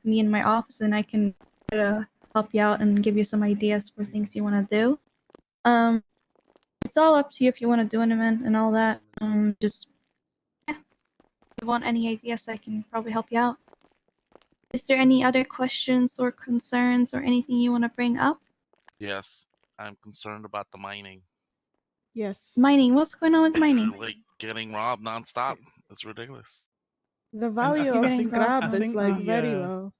me in my office, and I can try to help you out and give you some ideas for things you want to do. It's all up to you if you want to do an event and all that. Just yeah, if you want any ideas, I can probably help you out. Is there any other questions or concerns or anything you want to bring up? Yes, I'm concerned about the mining. Yes. Mining. What's going on with mining? Like getting robbed nonstop. It's ridiculous. The And value of think- scrap I is think like the, very low.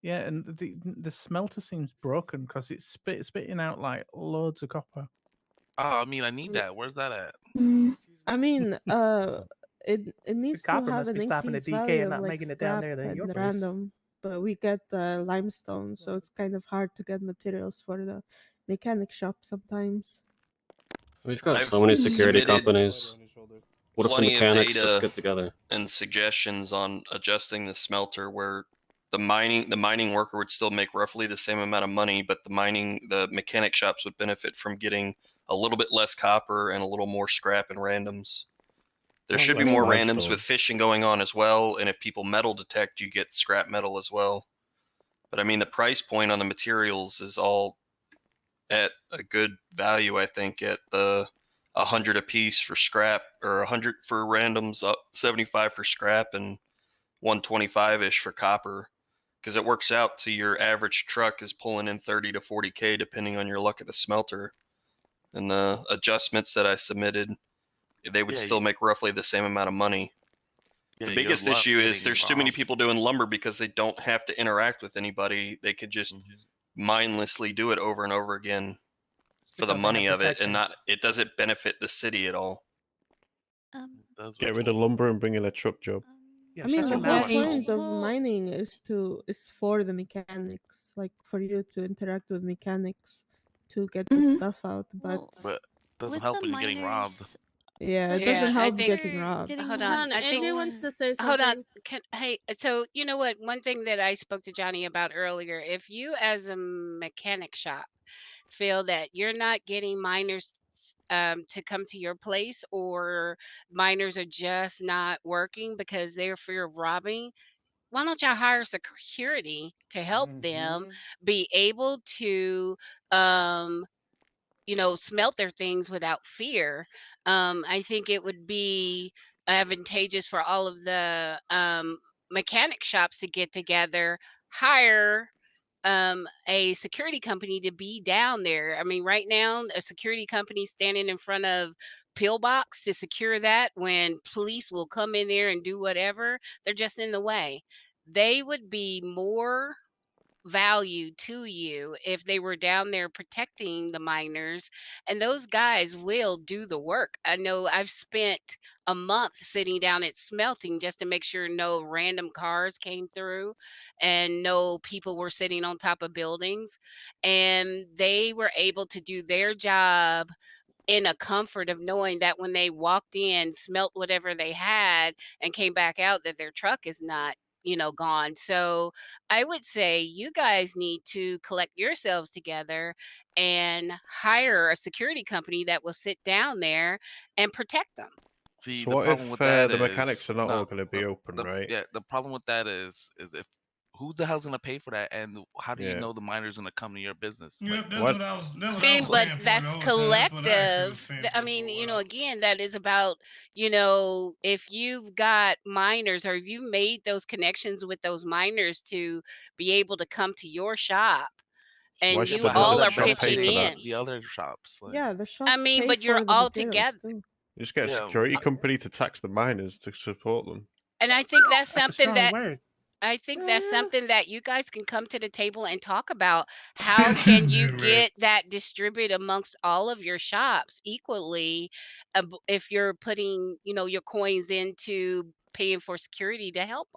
Yeah, and the smelter seems broken because it's spitting out like loads of copper. Oh, I mean, I need that. Where's that at? I mean, it needs to copper have must an be stopping at increased DK value and of not like making it down scrap there to your and place. random, but we get limestone, so it's kind of hard to get materials for the mechanic shop sometimes. We've got I've so many security submitted companies. What if the plenty of mechanics just data get together? and suggestions on adjusting the smelter where the mining worker would still make roughly the same amount of money, but the mechanic shops would benefit from getting a little bit less copper and a little more scrap and randoms. There should be less more limestone. randoms with fishing going on as well, and if people metal detect, you get scrap metal as well. But I mean, the price point on the materials is all at a good value, I think, at the 100 a piece for scrap, or 100 for randoms, 75 for scrap, and 125-ish for copper, because it works out to your average truck is pulling in 30 to 40K depending on your luck at the smelter. And the adjustments that I submitted, they would Yeah, still make roughly the same amount of money. Yeah, The you're biggest issue is getting there's too many robbed. people doing lumber because they don't have to interact with anybody. They could just mindlessly do it over and over again for the because they have money of it, and protection. it doesn't benefit the city at all. Get rid of lumber and bring in a truck job. Yeah, I mean, shut the your whole mouth. point of mining is for the mechanics, like for you to interact with mechanics to get the stuff out. But But doesn't with help the when you're getting robbed. yeah, it Yeah, doesn't I help think getting robbed. hold Hold on. on, I think Andrew wants to say hold on. something. Hey, so you know what? One thing that I spoke to Johnny about earlier, if you as a mechanic shop feel that you're not getting miners to come to your place, or miners are just not working because they're fear of robbing, why don't y'all hire security to help them be able to um smelt their things without fear? I think it would be advantageous for all of the mechanic shops to get together, hire a security company to be down there. I mean, right now, a security company standing in front of pillbox to secure that when police will come in there and do whatever, they're just in the way. They would be more value to you if they were down there protecting the miners, and those guys will do the work. I know I've spent a month sitting down at smelting just to make sure no random cars came through and no people were sitting on top of buildings, and they were able to do their job in a comfort of knowing that when they walked in, smelt whatever they had, and came back out, that their truck is not, gone. So I would say you guys need to collect yourselves together and hire a security company that will sit down there and protect them. See, So the what if problem with that the is mechanics are not all no. going to be open, right? Yeah, the problem with that is if who the hell's gonna pay for that, and how do you Yeah. know the miner's gonna come to your business? Yeah, Like, that's What? what I was. That's what I I mean, was but paying for the that's whole time. That's what I actually was collective. paying I for mean, a while. again, that is about, if you've got miners, or if you made those connections with those miners to be able to come to your shop, So why and yeah, should you the but how does all metal are that shop pay pitching benefit for in. that? the other shops? Like, Yeah, the I shops mean, pay but you're for the all materials together. too. You just get a yeah, security company to tax the miners to support them. And I think that's That's a something strong that word. I think that's something that you guys can come to the table and talk about. How can you get that distributed amongst all of your shops equally, if you're putting, your coins into paying for security to help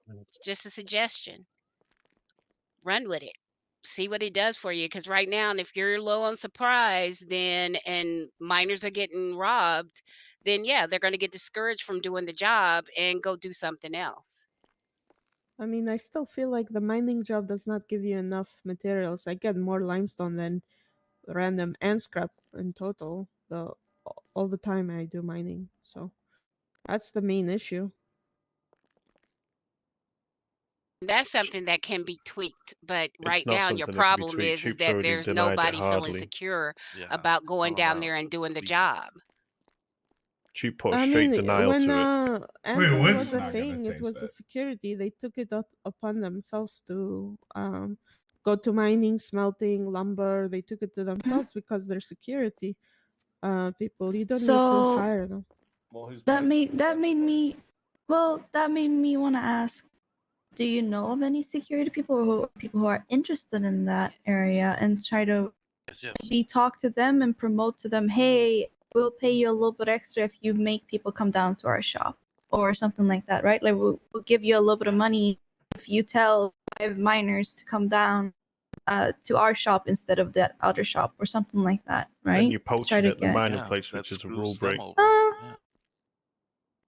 them? It's just a suggestion. Run with it. See what it does for you. Because right now, if you're low on supplies, then and miners are getting robbed, then yeah, they're going to get discouraged from doing the job and go do something else. I mean, I still feel like the mining job does not give you enough materials. I get more limestone than random and scrap in total. All the time I do mining, so that's the main issue. That's something that can be tweaked, but It's right not now your something that can be problem tweaked. is Sheep's that already there's denied it nobody feeling hardly. secure yeah, about it's going all down about there and doing the tweaking. job. Sheep put a I straight mean, denial when to it. Andrew what? was a Not gonna thing, it change was the that. security. They took it upon themselves to go to mining, smelting, lumber. They took it to themselves because they're security people. You don't need to So hire them. that made me want to ask, do you know of any security people who are interested in that area and try to Maybe talk to them and promote to them, hey, we'll pay you a little bit extra if you make people come down to our shop or something like that, right? Like we'll give you a little bit of money if you tell 5 miners to come down to our shop instead of that other shop or something like that, right? And you're poaching at the mining place, which is a rule break.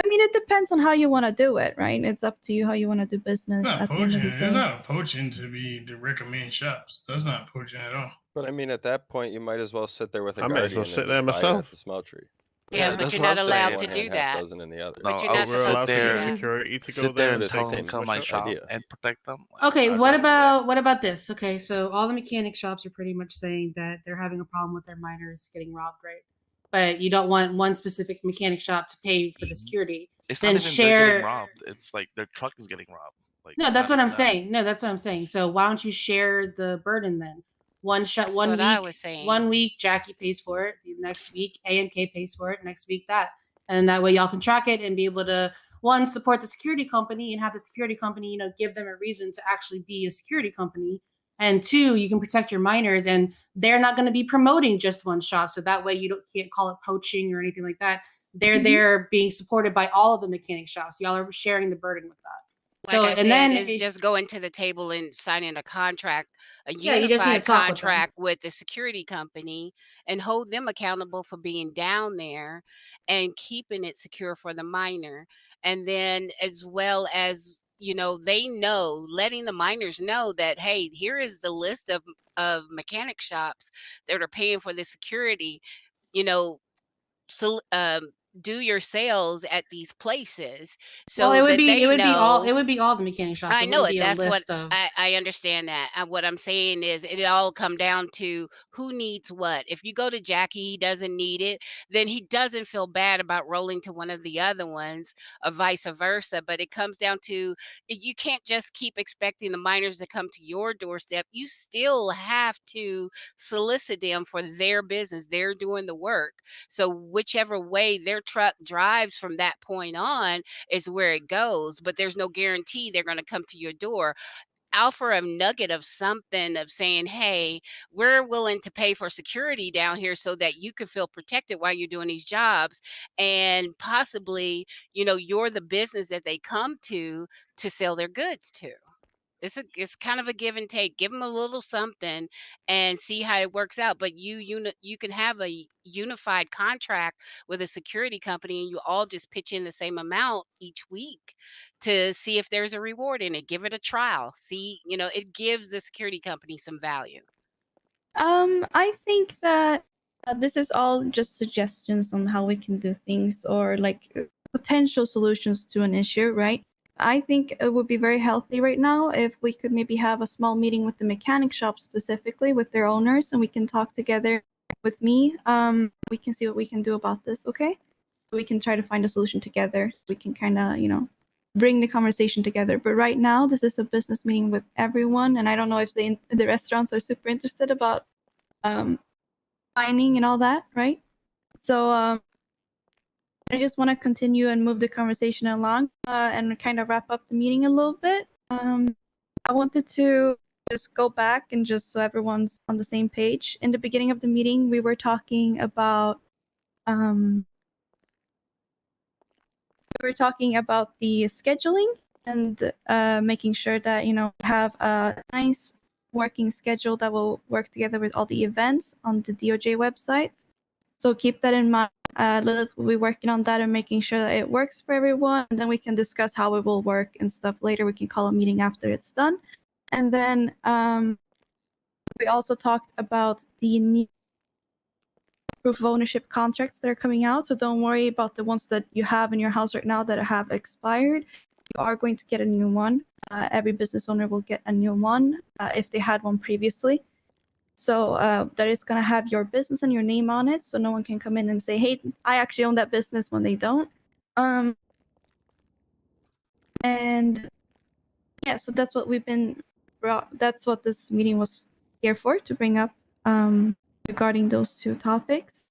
I mean, it depends on how you want to do it, right? It's up to you how you want to do business. It's not at the end of poaching. the It's day. not poaching to recommend shops. That's not poaching at all. But I mean, at that point, you might as well sit there with a I may as guardian well sit and there just buy it myself. at the smeltery. Yeah, but that's you're what not I'm saying. allowed to One do hand, half that. dozen in the other. But No, you're I not would We're supposed allowed to to do get that. security to go Sit there there and and tell take them them come my shop idea. and protect them. Okay, I'd what rather do that. about this? Okay, so all the mechanic shops are pretty much saying that they're having a problem with their miners getting robbed, right? But you don't want one specific mechanic shop to pay for the security. It's Then not even they're getting share. robbed. It's like their truck is getting robbed. Like No, that's not what I'm even that. saying. No, that's what I'm saying. So why don't you share the burden then? One shot, That's one what I week, was saying. 1 week Jackie pays for it. The next week AMK pays for it. Next week that, and that way y'all can track it and be able to one support the security company and have the security company, you know, give them a reason to actually be a security company. And two, you can protect your miners, and they're not going to be promoting just one shop, so that way can't call it poaching or anything like that. They're being supported by all of the mechanic shops. Y'all are sharing the burden with that. Like So I and said, then it's just going to the table and signing a contract, a yeah, you just need to unified talk with them. contract with the security company and hold them accountable for being down there and keeping it secure for the miner. And then as well as, you know, they know, letting the miners know that, hey, here is the list of mechanic shops that are paying for the security, you know, so do your sales at these places Well, so that they know. it would be all the mechanic shops. I It know wouldn't it. be a That's what list of. I understand that. What I'm saying is it all come down to who needs what. If you go to Jackie, he doesn't need it, then he doesn't feel bad about rolling to one of the other ones or vice versa. But it comes down to you can't just keep expecting the miners to come to your doorstep. You still have to solicit them for their business. They're doing the work. So whichever way their truck drives from that point on is where it goes, but there's no guarantee they're going to come to your door. Offer a nugget of something of saying, hey, we're willing to pay for security down here so that you can feel protected while you're doing these jobs. And possibly, you know, you're the business that they come to sell their goods to. It's kind of a give and take. Give them a little something and see how it works out. But you can have a unified contract with a security company, and you all just pitch in the same amount each week to see if there's a reward in it. Give it a trial. See, you know, it gives the security company some value. I think that this is all just suggestions on how we can do things or like potential solutions to an issue, right? I think it would be very healthy right now if we could maybe have a small meeting with the mechanic shop specifically with their owners, and we can talk together with me. We can see what we can do about this, okay? So we can try to find a solution together. We can kind of, you know, bring the conversation together. But right now, this is a business meeting with everyone, and I don't know if the restaurants are super interested about mining and all that, right? So I just want to continue and move the conversation along and kind of wrap up the meeting a little bit. I wanted to just go back and just so everyone's on the same page. In the beginning of the meeting, we were talking about the scheduling and making sure that, you know, have a nice working schedule that will work together with all the events on the DOJ websites. So keep that in mind. Lilith will be working on that and making sure that it works for everyone. And then we can discuss how it will work and stuff later. We can call a meeting after it's done. And then we also talked about the new proof of ownership contracts that are coming out. So don't worry about the ones that you have in your house right now that have expired. You are going to get a new one. Every business owner will get a new one if they had one previously. So that is going to have your business and your name on it, so no one can come in and say, hey, I actually own that business when they don't. And yeah, so that's what that's what this meeting was here for, to bring up regarding those two topics.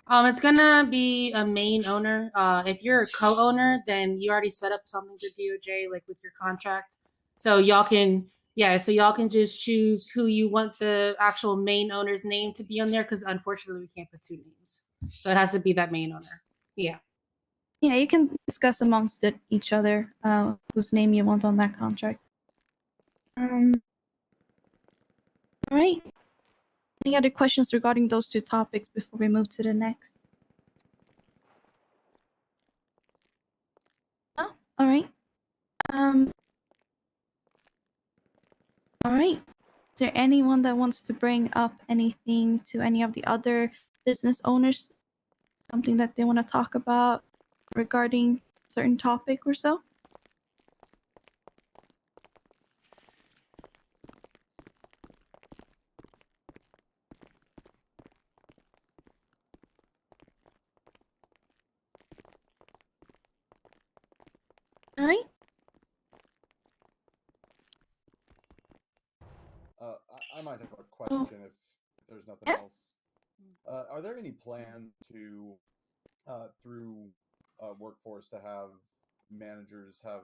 It's gonna be a main owner. If you're a co-owner, then you already set up something to DOJ, like with your contract, so y'all can Yeah, so y'all can just choose who you want the actual main owner's name to be on there, because unfortunately we can't put two names. So it has to be that main owner. Yeah. Yeah, you can discuss amongst each other whose name you want on that contract. All right. Any other questions regarding those two topics before we move to the next? Oh, all right. All right. Is there anyone that wants to bring up anything to any of the other business owners? Something that they want to talk about regarding a certain topic or so? All right. I might have a question if there's nothing else. Are there any plans to, through workforce, to have managers have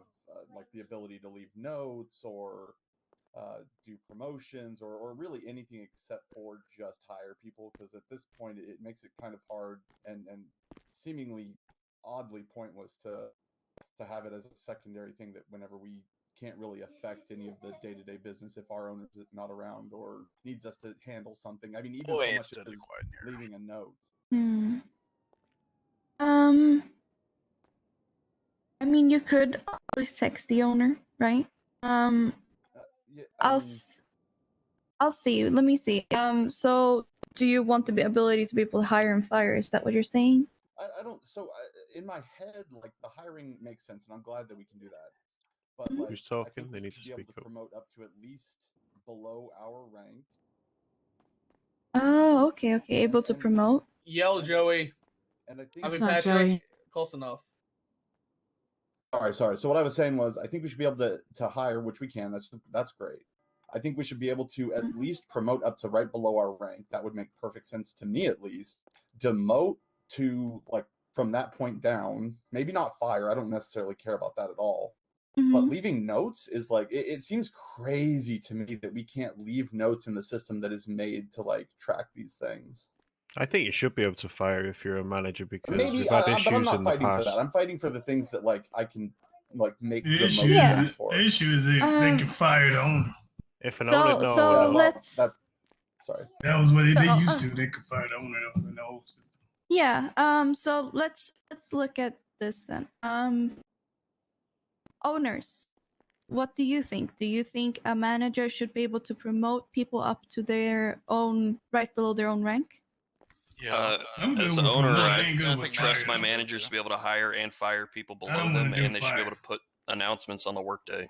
like the ability to leave notes or do promotions or really anything except for just hire people? Because at this point, it makes it kind of hard and seemingly oddly pointless to have it as a secondary thing that whenever we can't really affect any of the day-to-day business if our owner's not around or needs us to handle something. I mean, even so much as leaving a note. I mean, you could always text the owner, right? Yeah, I'll see. Let me see. So do you want the ability to be able to hire and fire? Is that what you're saying? I don't. So in my head, like the hiring makes sense, and I'm glad that we can do that. But like, Who's I talking? think They we need should to be able speak to up. promote up to at least below our rank. Oh, okay, okay. Able to promote. Yell, Joey. And I think It's not Joey. close enough. Sorry. So what I was saying was, I think we should be able to hire, which we can. That's great. I think we should be able to at least promote up to right below our rank. That would make perfect sense to me, at least. Demote to like from that point down. Maybe not fire. I don't necessarily care about that at all. But leaving notes is like it seems crazy to me that we can't leave notes in the system that is made to like track these things. I think you should be able to fire if you're a manager because Maybe, we've had but I'm issues not in the fighting for past. that. I'm fighting for the things that like I can like make The the issue most is sense for. the issue is they can fire the owner. If an So- owner, no, so no. let's- Sorry. That was what they So, used to. They could fire the owner in the old system. Yeah. So let's look at this then. Owners. What do you think? Do you think a manager should be able to promote people up to their own right below their own rank? As the owner, I trust my managers to be able to hire and fire people below them, and they should be able to put announcements on the workday.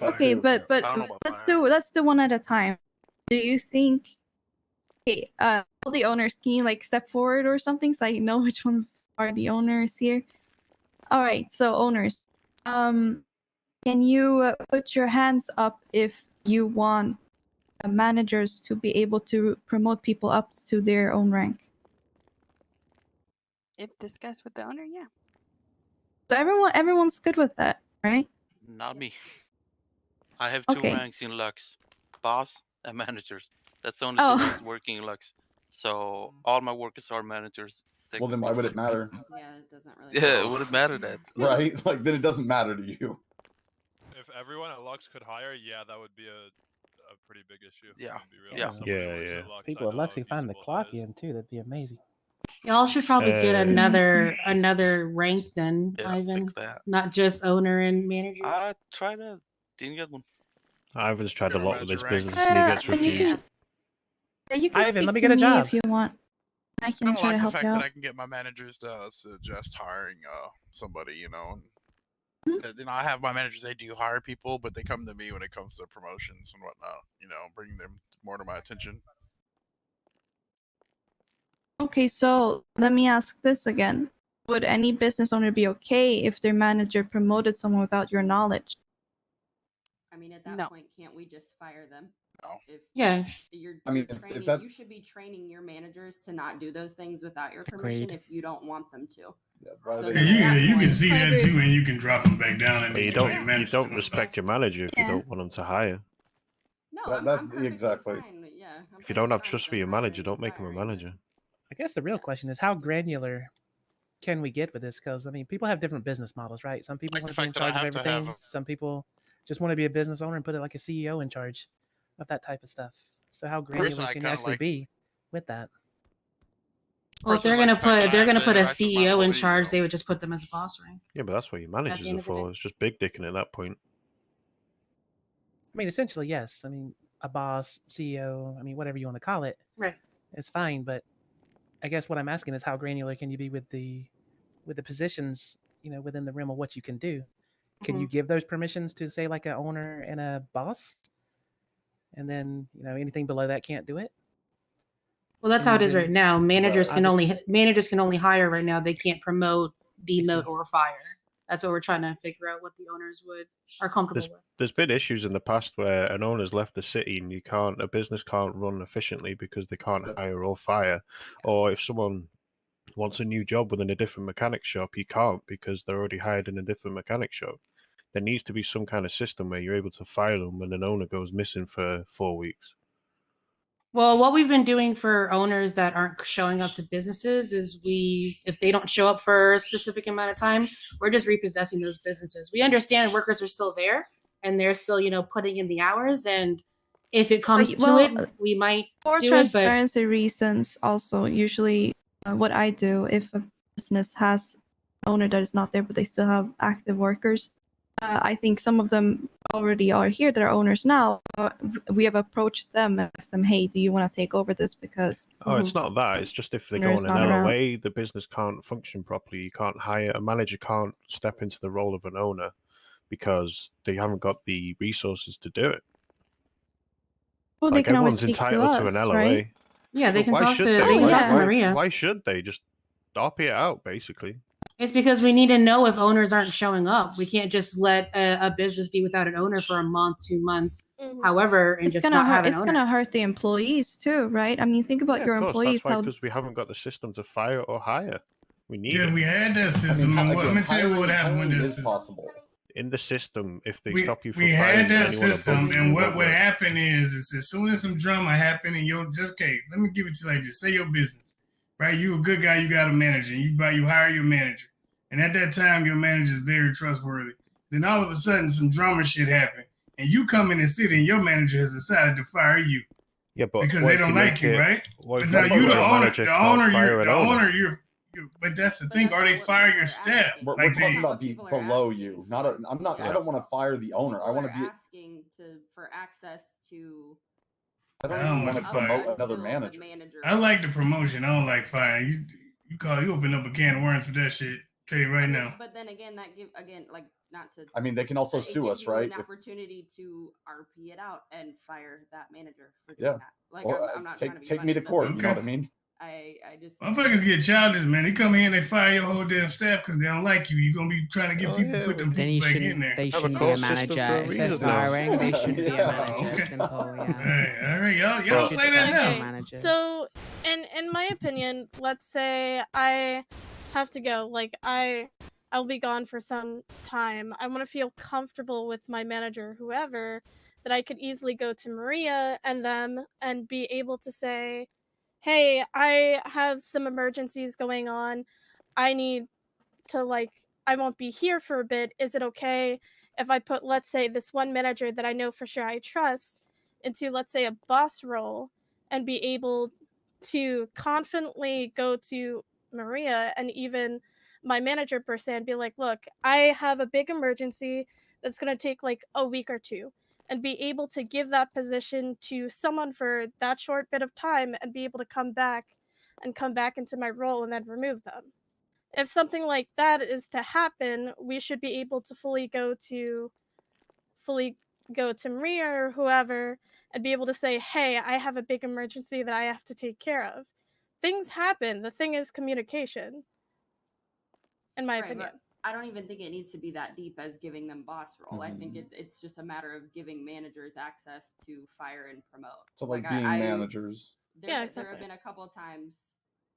Okay, but let's do one at a time. Do you think? Okay, all the owners, can you like step forward or something so I know which ones are the owners here? All right, so owners, can you put your hands up if you want managers to be able to promote people up to their own rank? If discussed with the owner, yeah. So everyone's good with that, right? Not me. I have two Okay. ranks in Lux, boss and managers. That's the only Oh. two ranks working in Lux. So all my workers are managers. Well, then why would it matter? Yeah, it doesn't really. Yeah, it wouldn't matter that. Right? Like then it doesn't matter to you. If everyone at Lux could hire, yeah, that would be a pretty big issue. Yeah. To be real. Yeah. If somebody works at Lux, People I at know Lux how can find the feasible clock in too. That'd be amazing. Y'all should probably get Uh, another rank then, Yeah, Ivan. fix that. Not just owner and manager. I tried that. Didn't get one. Ivan's tried a Get a lot with this manager business and he gets You refused. can, yeah, you can Ivan, speak let me to get a me job. if you want. I can I don't try like to the help fact you that out. I can get my managers to suggest hiring somebody, you know. And I have my managers, they do hire people, but they come to me when it comes to promotions and whatnot, you know, bringing them more to my attention. Okay, so let me ask this again. Would any business owner be okay if their manager promoted someone without your knowledge? I mean, at that No. point, can't we just fire them? No. If Yeah. you're I mean, if training, that- you should be training your managers to not do those things without your permission Agreed. if you don't want them to. Yeah, why So would then they- at that You can point- see that too, and you can drop them back down and But you tell your don't manager to respect your manager if you don't want them to hire. No, That I'm perfectly exactly. fine. Yeah, I'm If you don't perfectly have fine trust with for them your manager, hiring don't and make him a firing, but manager. I guess the real question is how granular can we get with this? Because I mean, people have different business models, right? Some people Like the want to be in fact that I charge of have to have everything. Some people just want to be a business owner and put it like a CEO in charge of that type of stuff. So how granular I can you kind of actually like. be with that? Well, if Personally, they're like gonna the fact that put I have to a interact with my CEO in employees. charge, they would just put them as a boss rank. Yeah, but that's what your At the managers end are of the day. for. It's just big dicking at that point. I mean, essentially, yes. I mean, a boss, CEO, I mean, whatever you want to call it, Right. it's fine. But I guess what I'm asking is how granular can you be with the positions, within the realm of what you can do? Can you give those permissions to say like an owner and a boss, and then anything below that can't do it? Well, that's And how it is right even now. Managers can obviously, only hire right now. They can't promote, demote, or fire. That's what we're trying to figure out what the owners are comfortable with. There's been issues in the past where an owner's left the city and a business can't run efficiently because they can't hire or fire, or if someone wants a new job within a different mechanic shop, he can't because they're already hired in a different mechanic shop. There needs to be some kind of system where you're able to fire them when an owner goes missing for 4 weeks. Well, what we've been doing for owners that aren't showing up to businesses is if they don't show up for a specific amount of time, we're just repossessing those businesses. We understand workers are still there and they're still, putting in the hours. And if it comes to it, we might for do it. But transparency reasons, also usually what I do if a business has an owner that is not there but they still have active workers, I think some of them already are here that are owners now. We have approached them and asked them, hey, do you want to take over this? Because Oh, it's not that. It's just if they go owner is on an not around. LOA, the business can't function properly. You can't hire a manager, can't step into the role of an owner because they haven't got the resources to do it. Well, Like they can always everyone's speak to entitled to an us, LOA. right? yeah, they But can why talk should to they? they can talk to Maria. Why should they just RP it out, basically? It's because we need to know if owners aren't showing up. We can't just let a business be without an owner for a month, 2 months, however, and It's just gonna not hurt. have an It's owner. gonna hurt the employees too, right? I mean, think about Yeah, your of course. employees. That's why, How because we haven't got the system to fire or hire. We need Yeah, it. we had that system, and what, let me tell you what happened with that is system. possible. In the system, if they We, stop you from we firing had that anyone above system, you, and it what won't would work. happen is as soon as some drama happened in your let me give it to you like this. Say your business, right? You a good guy, you got a manager, you hire your manager, and at that time your manager is very trustworthy. Then all of a sudden some drama shit happened, and you come in and sit, and your manager has decided to fire you. Yeah, but Because what they if don't you like make you, it? right? What But if now you you make the it a owner, manager can't fire an owner? you're but that's the thing. Are they fire your staff? We're talking about below you. Not a. I'm not. I Yeah. don't want to fire the owner. I want to be. asking for access to. I don't I don't even want want to to promote fire. another manager. I like the promotion. I don't like firing. You open up a can of worms with that shit. Tell you right now. But then again, like not to. I mean, they can also it sue gives us, you right? An If- opportunity to RP it out and fire that manager for Yeah. doing that. Like Or, I'm not take trying to be take funny, me to but court. like, You know what I mean? I just. Motherfuckers get childish, man. They come in, they fire your whole damn staff because they don't like you. You're gonna be trying to get people put them Then people back in shouldn't, there. they shouldn't be a manager. If they're firing, they shouldn't be a manager. Okay. Simple, yeah. Hey, all right, y'all Should say that trust now. their managers. So, in my opinion, let's say I have to go. Like I'll be gone for some time. I want to feel comfortable with my manager, whoever, that I could easily go to Maria and them and be able to say, "Hey, I have some emergencies going on. I need to I won't be here for a bit. Is it okay if I put, let's say, this one manager that I know for sure I trust into, let's say, a boss role and be able to confidently go to Maria and even my manager per se and be like, look, I have a big emergency that's going to take like a week or two, and be able to give that position to someone for that short bit of time and be able to come back into my role and then remove them. If something like that is to happen, we should be able to fully go to Maria or whoever and be able to say, hey, I have a big emergency that I have to take care of. Things happen. The thing is communication, in my opinion. But I don't even think it needs to be that deep as giving them boss role. I think it's just a matter of giving managers access to fire and promote. So like being managers. There have been a couple of times.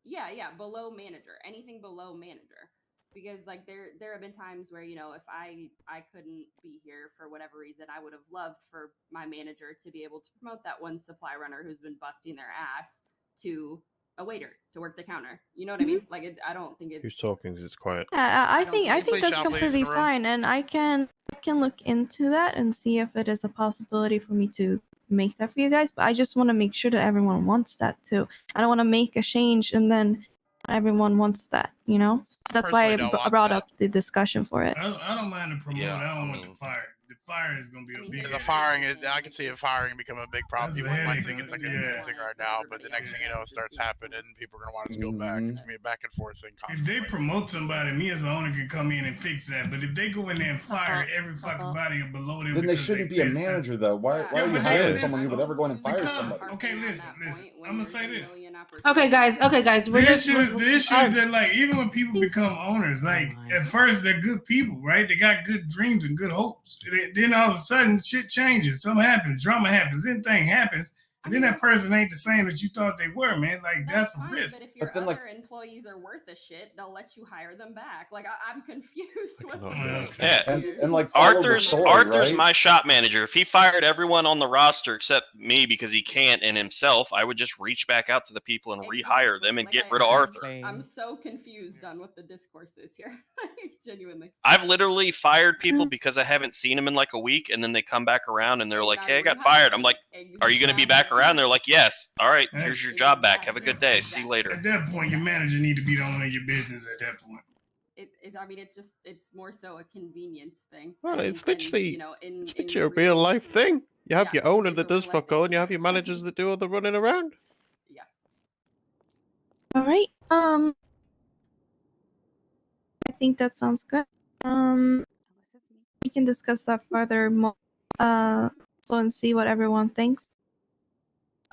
Yeah, below manager. Anything below manager. because like there have been times where, you know, if I couldn't be here for whatever reason, I would have loved for my manager to be able to promote that one supply runner who's been busting their ass to a waiter to work the counter. You know what I mean? Like I don't think Who's it's talking? 'Cause it's quiet. Yeah, I think Please, that's Sean, please, in completely the room. fine, and I can look into that and see if it is a possibility for me to make that for you guys. But I just want to make sure that everyone wants that too. I don't want to make a change and then everyone wants that, you know. So that's why I brought up the discussion for it. I don't mind the promote. Yeah, I don't I want the mean- fire. The fire is gonna be a big. The firing is. I can see it firing become a big problem. That's a People might headache, think it's like a yeah. good thing right now, but the next thing you know, it starts happening, and people are gonna want us to go back. It's gonna be a back and forth thing If constantly. they promote somebody, me as the owner can come in and fix that. But if they go in there and fire every fucking body below them, Then they shouldn't be a manager though. Why are you hiring someone who would ever go in and fire somebody? Okay, listen. I'm gonna say this. Okay, guys. We're The just issue is that like even when people become owners, like at first they're good people, right? They got good dreams and good hopes. Then all of a sudden shit changes. Something happens, drama happens, anything happens, and then that person ain't the same that you thought they were, man. Like that's a risk. But if your other employees are worth a shit, they'll let you hire them back. Like I'm confused. What the fuck? Yeah, and like follow the Arthur's story, right? my shop manager. If he fired everyone on the roster except me because he can't and himself, I would just reach back out to the people and rehire them and get rid of Arthur. I'm so confused on what the discourse is here. Genuinely. I've literally fired people because I haven't seen them in like a week, and then they come back around and they're like, "Hey, I got fired." I'm like, "Are you going to be back around?" They're like, "Yes." All right, here's your job back. Have a good day. See you later. At that point, your manager need to be the owner of your business. At that point. I mean, it's more so a convenience thing. Well, I it's think, than, literally, you know, in it's literally a real life thing. You have your owner that does fuck all, and you have your managers that do all the running around. All right. I think that sounds good. We can discuss that further more. So and see what everyone thinks.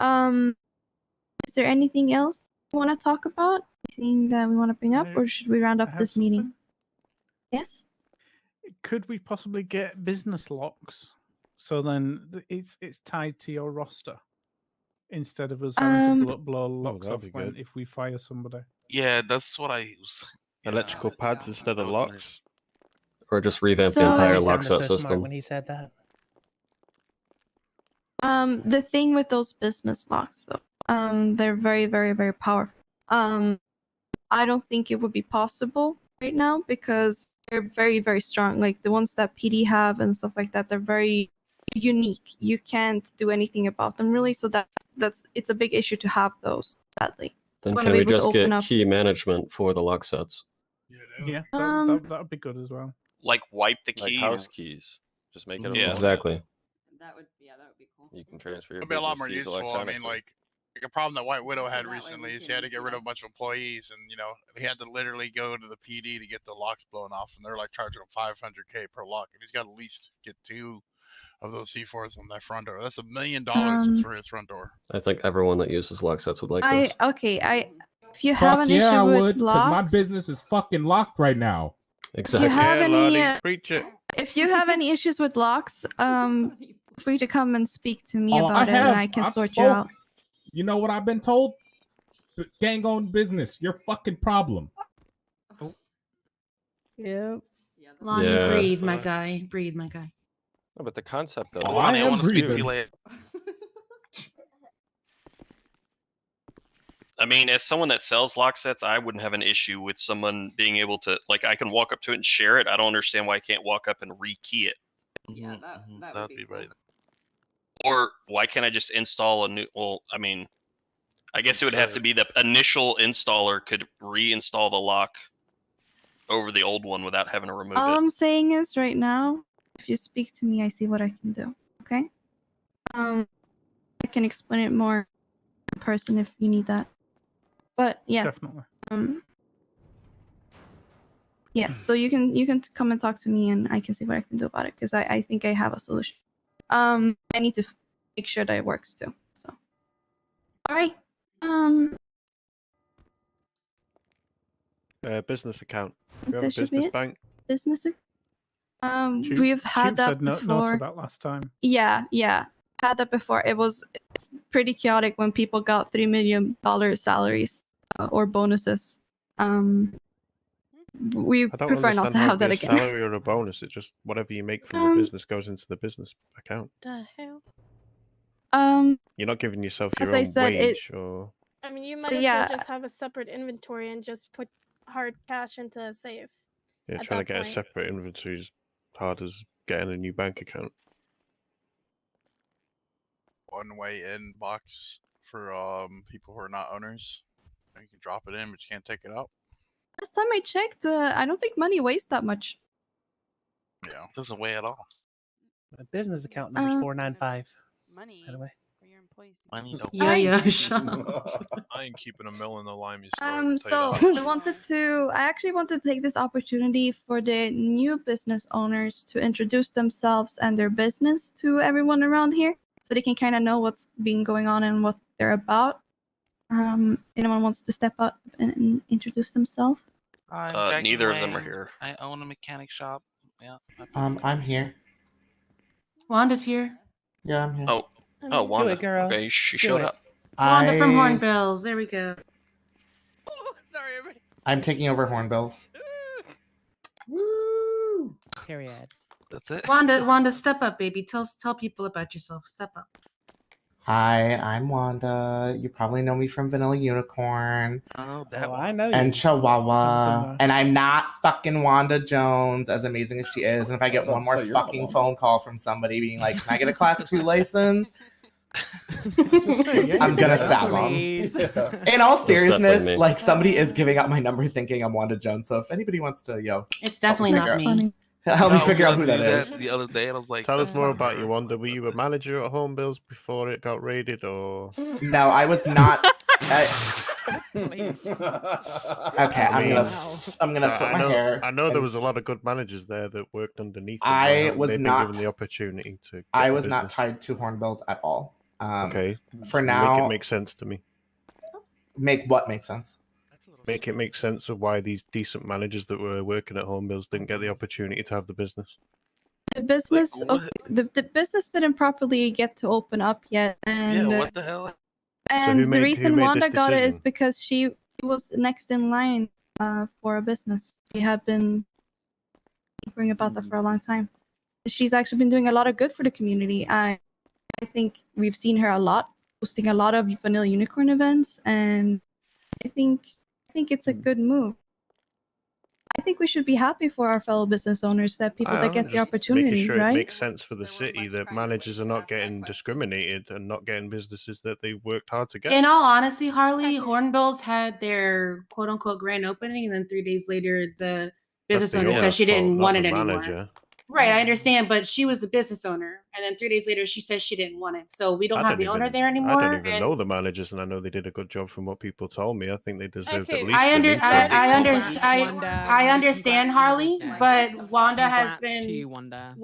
Is there anything else you want to talk about? Anything that we want to bring up, or should we round up this meeting? Yes. Could we possibly get business locks so then it's tied to your roster instead of us having to blow locks that'd off be when good. if we fire somebody? Yeah, that's what I was. Electrical pads instead of locks. Or just revamp So- the entire He lock sounded set so smart system. when he said that. The thing with those business locks, though, they're very, very, very powerful. I don't think it would be possible right now because they're very, very strong. Like the ones that PD have and stuff like that, they're very unique. You can't do anything about them really, so it's a big issue to have those. Sadly, Then Wanna can be we able to just open get up- key management for the lock sets? Yeah, Um, that would be good as well. Like wipe the Like key. house keys. Just make it a Yeah. phone. Exactly. That would be cool. You can transfer your It'd be a lot business more keys useful. I mean, electronically. like a problem that White Widow So had that way recently we is he had to can, get rid of a bunch of employees, and you know he had to literally go to the PD to get the locks blown off, and they're like charging him $500K per lock, and he's got to at least get 2 of those C4s on that front door. That's $1 million just for his front door. I think everyone that uses lock sets would like I this. if you have Fuck an yeah, I issue would, with because my locks, business is fucking locked right now. if you have Yeah, any, Lottie, preach it. if you have any issues with locks, feel free to come and speak to me Oh, about it, and I can I've sort you out. You know what I've been told? Gang owned business, your fucking problem. Yep. Lonnie, Yeah. breathe, my guy. Breathe, my guy. No, but the concept of Oh, it. I am wanna speak to breathing. you later. I mean, as someone that sells lock sets, I wouldn't have an issue with someone being able to, like, I can walk up to it and share it. I don't understand why I can't walk up and rekey it. Yeah, that would be right. Or why can't I just install a new? Well, I mean, I guess it would have to be the initial installer could reinstall the lock over the old one without having to remove All it. I'm saying is, right now, if you speak to me, I see what I can do. Okay. I can explain it more in person if you need that. But yeah. Definitely. Yeah. So you can come and talk to me, and I can see what I can do about it because I think I have a solution. I need to make sure that it works too. So. All right. Business account. You have a That should be business it. bank. Business. Tube- We've had Tube that said no before. to that last time. Yeah, had that before. It's pretty chaotic when people got $3 million salaries or bonuses. we I don't prefer not understand to how have it'd be that a again. salary or a bonus. It's just whatever you make from the business goes into the business account. The hell? You're not giving yourself As your I own said, wage or. I mean, you might as well just have a separate inventory and just put hard cash into a safe. Yeah, at trying to that get point. a separate inventory is hard as getting a new bank account. One-way in box for people who are not owners. You can drop it in, but you can't take it out. Last time I checked, I don't think money weighs that much. Yeah, it doesn't weigh at all. My business account number's 495. Money by the way. for your employees. Money. Yeah, I ain't keeping a mill in the limey store. So I actually wanted to take this opportunity for the new business owners to introduce themselves and their business to everyone around here, so they can kind of know what's been going on and what they're about. Anyone wants to step up and introduce themselves? I'm Jack Neither of them are Wang. here. I own a mechanic shop. Yeah. I'm here. Wanda's here. Yeah, I'm here. Oh, Wanda. it, girl. Okay, she Do showed it. up. Wanda from Hornbills. There we go. Sorry, everybody. I'm taking over Hornbills. Woo! Period. That's it. Wanda, step up, baby. Tell people about yourself. Step up. Hi, I'm Wanda. You probably know me from Vanilla Unicorn. Oh, that one. I know And you. Chihuahua. And I'm not fucking Wanda Jones, as amazing as she is. And if I get one more fucking phone call from somebody being like, can I get a class 2 license? I'm gonna stab them. In all seriousness, me. like somebody is giving out my number thinking I'm Wanda Jones. So if anybody wants to, it's definitely not me. Help me I was figure out gonna who that do is. the other day, and I was like, Tell us "That's more not about her." you, Wanda. Were you a manager at Hornbills before it got raided, or? No, I was not. Please. Okay, I'm gonna flip I my know, hair. I know there and- was a lot of good managers there that worked underneath. them. I Why was haven't they not- been given the opportunity to. Get I the was not business? tied to Hornbills at all. Okay. For Make now, it make sense to me. make what make sense? Make it make sense of why these decent managers that were working at Hornbills didn't get the opportunity to have the business. The business, the business didn't properly get to open up yet, and Yeah, what the hell? and who the made reason this Wanda got it is decision? because she was next in line for a business. She had been hearing about that for a long time. She's actually been doing a lot of good for the community. I think we've seen her a lot, hosting a lot of Vanilla Unicorn events, and I think it's a good move. I think we should be happy for our fellow business owners that people that get the opportunity, making sure right? it makes sense for the city that managers are not getting discriminated and not getting businesses that they worked hard to get. In all honesty, Harley, Hornbills had their quote unquote grand opening, and then 3 days later, the business That's the owner said owner's she didn't fault, not want the it anymore. manager. Right, I understand, but she was the business owner, and then 3 days later, she said she didn't want it. So we don't I have don't the owner even- there I anymore. don't even and know the managers, and I know they did a good job from what people told me. I think they deserved Okay. at least. I the under meeting. I understand Harley, but Wanda has Congrats to been you, Wanda.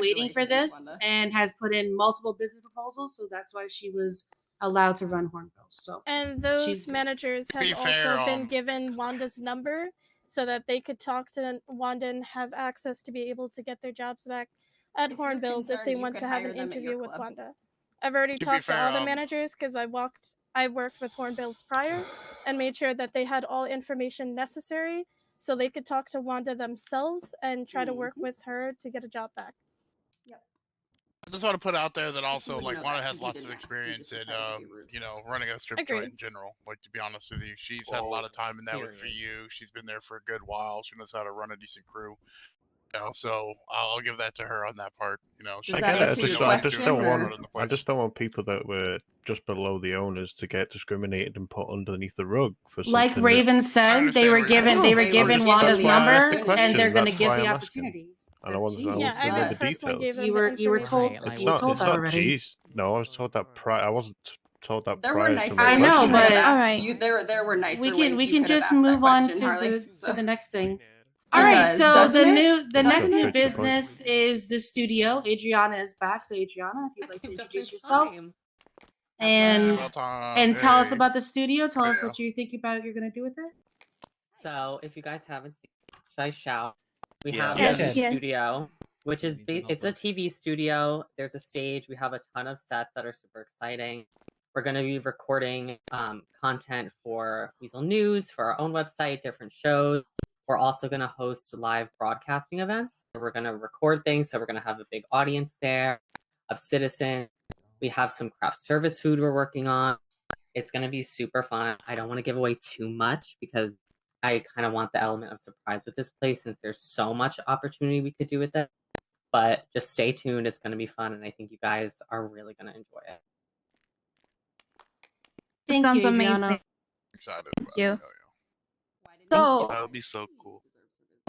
waiting for this and has put in multiple business proposals, so that's why she was allowed to run Hornbills. So And those she's- managers be have fair, also been given Wanda's number so that they could talk to Wanda and have access to be able to get their jobs back at If you're Hornbills if concerned, they you want could to have hire an them at your interview with club. Wanda. I've already To be talked to fair, all the managers because I worked with Hornbills prior and made sure that they had all information necessary so they could talk to Wanda themselves and try to work with her to get a job back. I just want to put out there that also, wouldn't like, know Wanda that has 'cause you lots of didn't ask. You experience just in, decided to be rude. running a strip Agreed. joint in general. Like, to be honest with you, she's had a lot of time in that with VU. She's been there for a good while. She knows how to run a decent crew. So I'll give that to her on that part. She Does I that get it. answer your I just question, don't or- want. I just don't want people that were just below the owners to get discriminated and put underneath the rug for like something Raven said, they were given Wanda's number, and they're going to get the opportunity. And I want to know Yeah, I the personally details. gave them You the were told information. you were told It's that not already. G's. No, I was told that prior. I wasn't told that There were prior nicer to my I know, ways you but- could have asked- Alright. there were nicer We ways can you could have just asked that move on question, to Harley, the next thing. It All right, does, so doesn't the it? next Doesn't new it? business is the studio. Adriana is back, so Adriana, if you'd like to introduce yourself and About time. tell us Hey. about the studio. Tell us Yeah. what you think about you're going to do with it. So, if you guys haven't seen, should I shout? We Yeah. have Yes. a Yes. studio, which is it's a TV studio. There's a stage. We have a ton of sets that are super exciting. We're going to be recording content for Weasel News, for our own website, different shows. We're also going to host live broadcasting events. We're going to record things, so we're going to have a big audience there of citizens. We have some craft service food we're working on. It's going to be super fun. I don't want to give away too much because I kind of want the element of surprise with this place since there's so much opportunity we could do with it. But just stay tuned. It's going to be fun, and I think you guys are really going to enjoy it. That sounds amazing. Excited. Thank you. Thank So you. That would be so cool.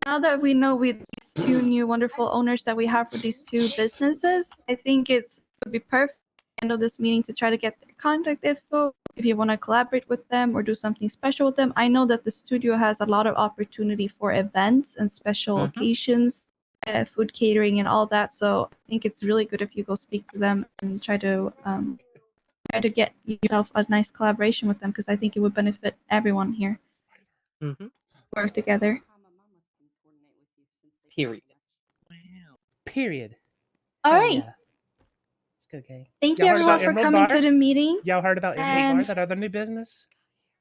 now that we know with these two new wonderful owners that we have for these two businesses, I think it would be perfect at the end of this meeting to try to get their contact info if you want to collaborate with them or do something special with them. I know that the studio has a lot of opportunity for events and special occasions, food catering and all that. So I think it's really good if you go speak to them and try to get yourself a nice collaboration with them because I think it would benefit everyone here. Work together. Period. Period. All Hell right. yeah. It's good, okay. Thank Y'all you heard everyone about for Emerald coming Bar? to the meeting. Y'all heard about Emerald Bar, And that other new business?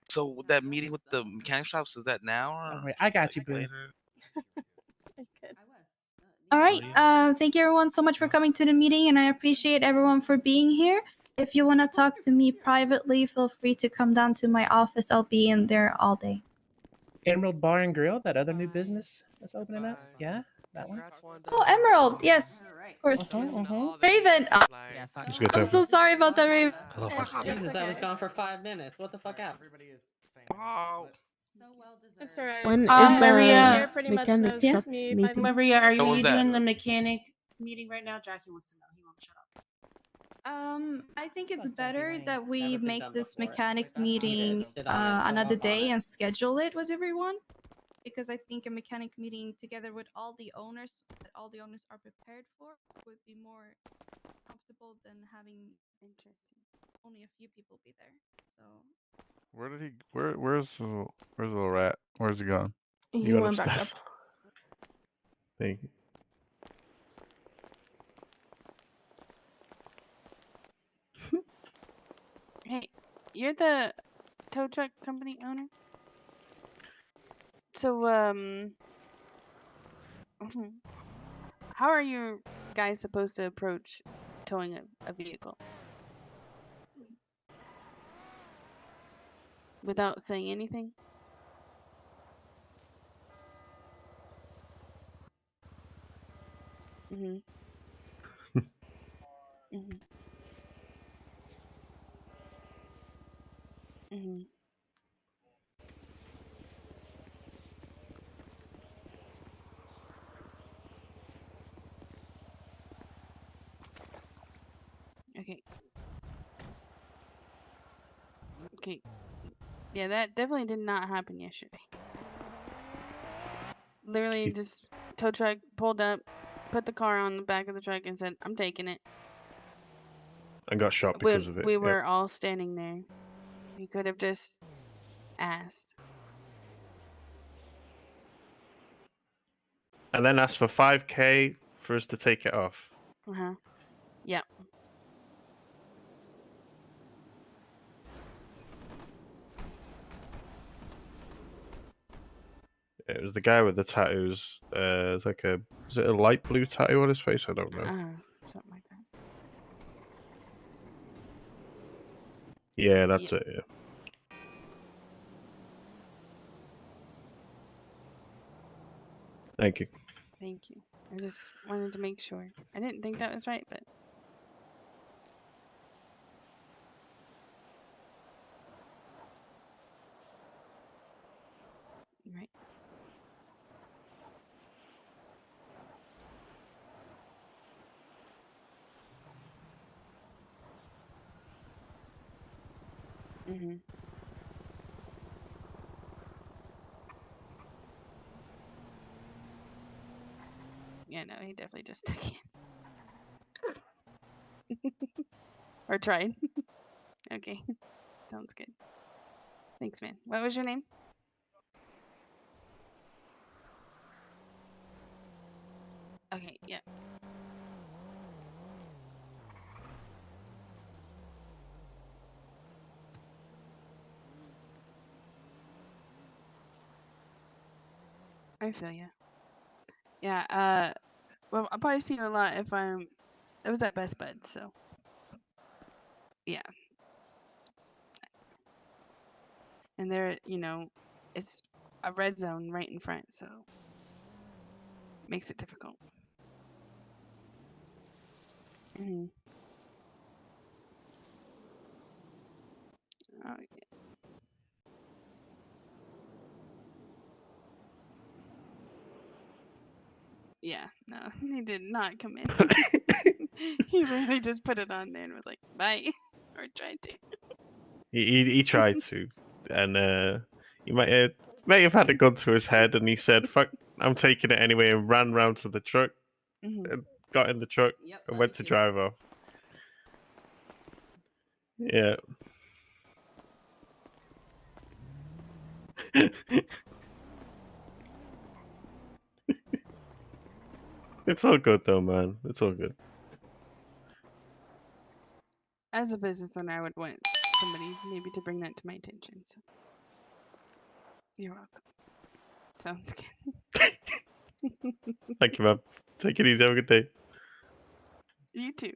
So that meeting with the mechanic shops, is that now? Or All right, I got you, boo. later? all right. Thank you everyone so much for coming to the meeting, and I appreciate everyone for being here. If you want to talk to me privately, feel free to come down to my office. I'll be in there all day. Emerald Bar and Grill, that other new business that's opening up? Yeah, that one? Oh, Emerald. Yes, of course. Raven. It's good I'm time. so sorry about that, Raven. Jesus, I was gone for 5 minutes. What the fuck happened? Oh. That's all right. When is Maria. Here pretty much mechanic knows shop me meeting? Maria, are So you was that- doing the mechanic meeting right now? Jackie wants to know. He won't shut up. I think it's better that we Never been make done this before. mechanic Like, I need meeting it. Shit on it. another Log on day it. and schedule it with everyone. Because I think a mechanic meeting together with all the owners that all the owners are prepared for would be more comfortable than having only a few people be there. So Where did he? Where's the little rat? Where's he gone? He got went back upstairs. up. Thank you. Hey, you're the tow truck company owner? So, how are you guys supposed to approach towing a vehicle? Without saying anything? Mm-hmm. Mm-hmm. Mm-hmm. Okay. Okay. Yeah, that definitely did not happen yesterday. Literally just tow truck pulled up, put the car on the back of the truck and said, I'm taking it. I got shot We, because of it. we yep. were all standing there. You could have just asked. And then asked for 5K for us to take it off. Uh-huh. Yep. It was the guy with the tattoos. It's like a, is it a light blue tattoo on his face? I don't know. Something like that. Yeah, that's it. Yeah. Thank you. Thank you. I just wanted to make sure. I didn't think that was right, but right. Mm-hmm. Yeah, no, he definitely just took it. Or tried. Okay. Sounds good. Thanks, man. What was your name? Okay, yeah. I feel you. Yeah. Well, I'll probably see you a lot if I'm. It was at Best Bud, so. Yeah. And there, it's a red zone right in front, so makes it difficult. Mm-hmm. Oh, yeah. No, he did not come in. He literally just put it on there and was like, "Bye," or tried to. He tried to, and he may have had a gun to his head, and he said, "Fuck, I'm taking it anyway," and ran round to the truck, Mhm. and got in the truck, and went to drive off. Yeah. It's all good though, man. It's all good. As a business owner, I would want somebody maybe to bring that to my attention. So you're welcome. Sounds good. Thank you, man. Take it easy. Have a good day. You too.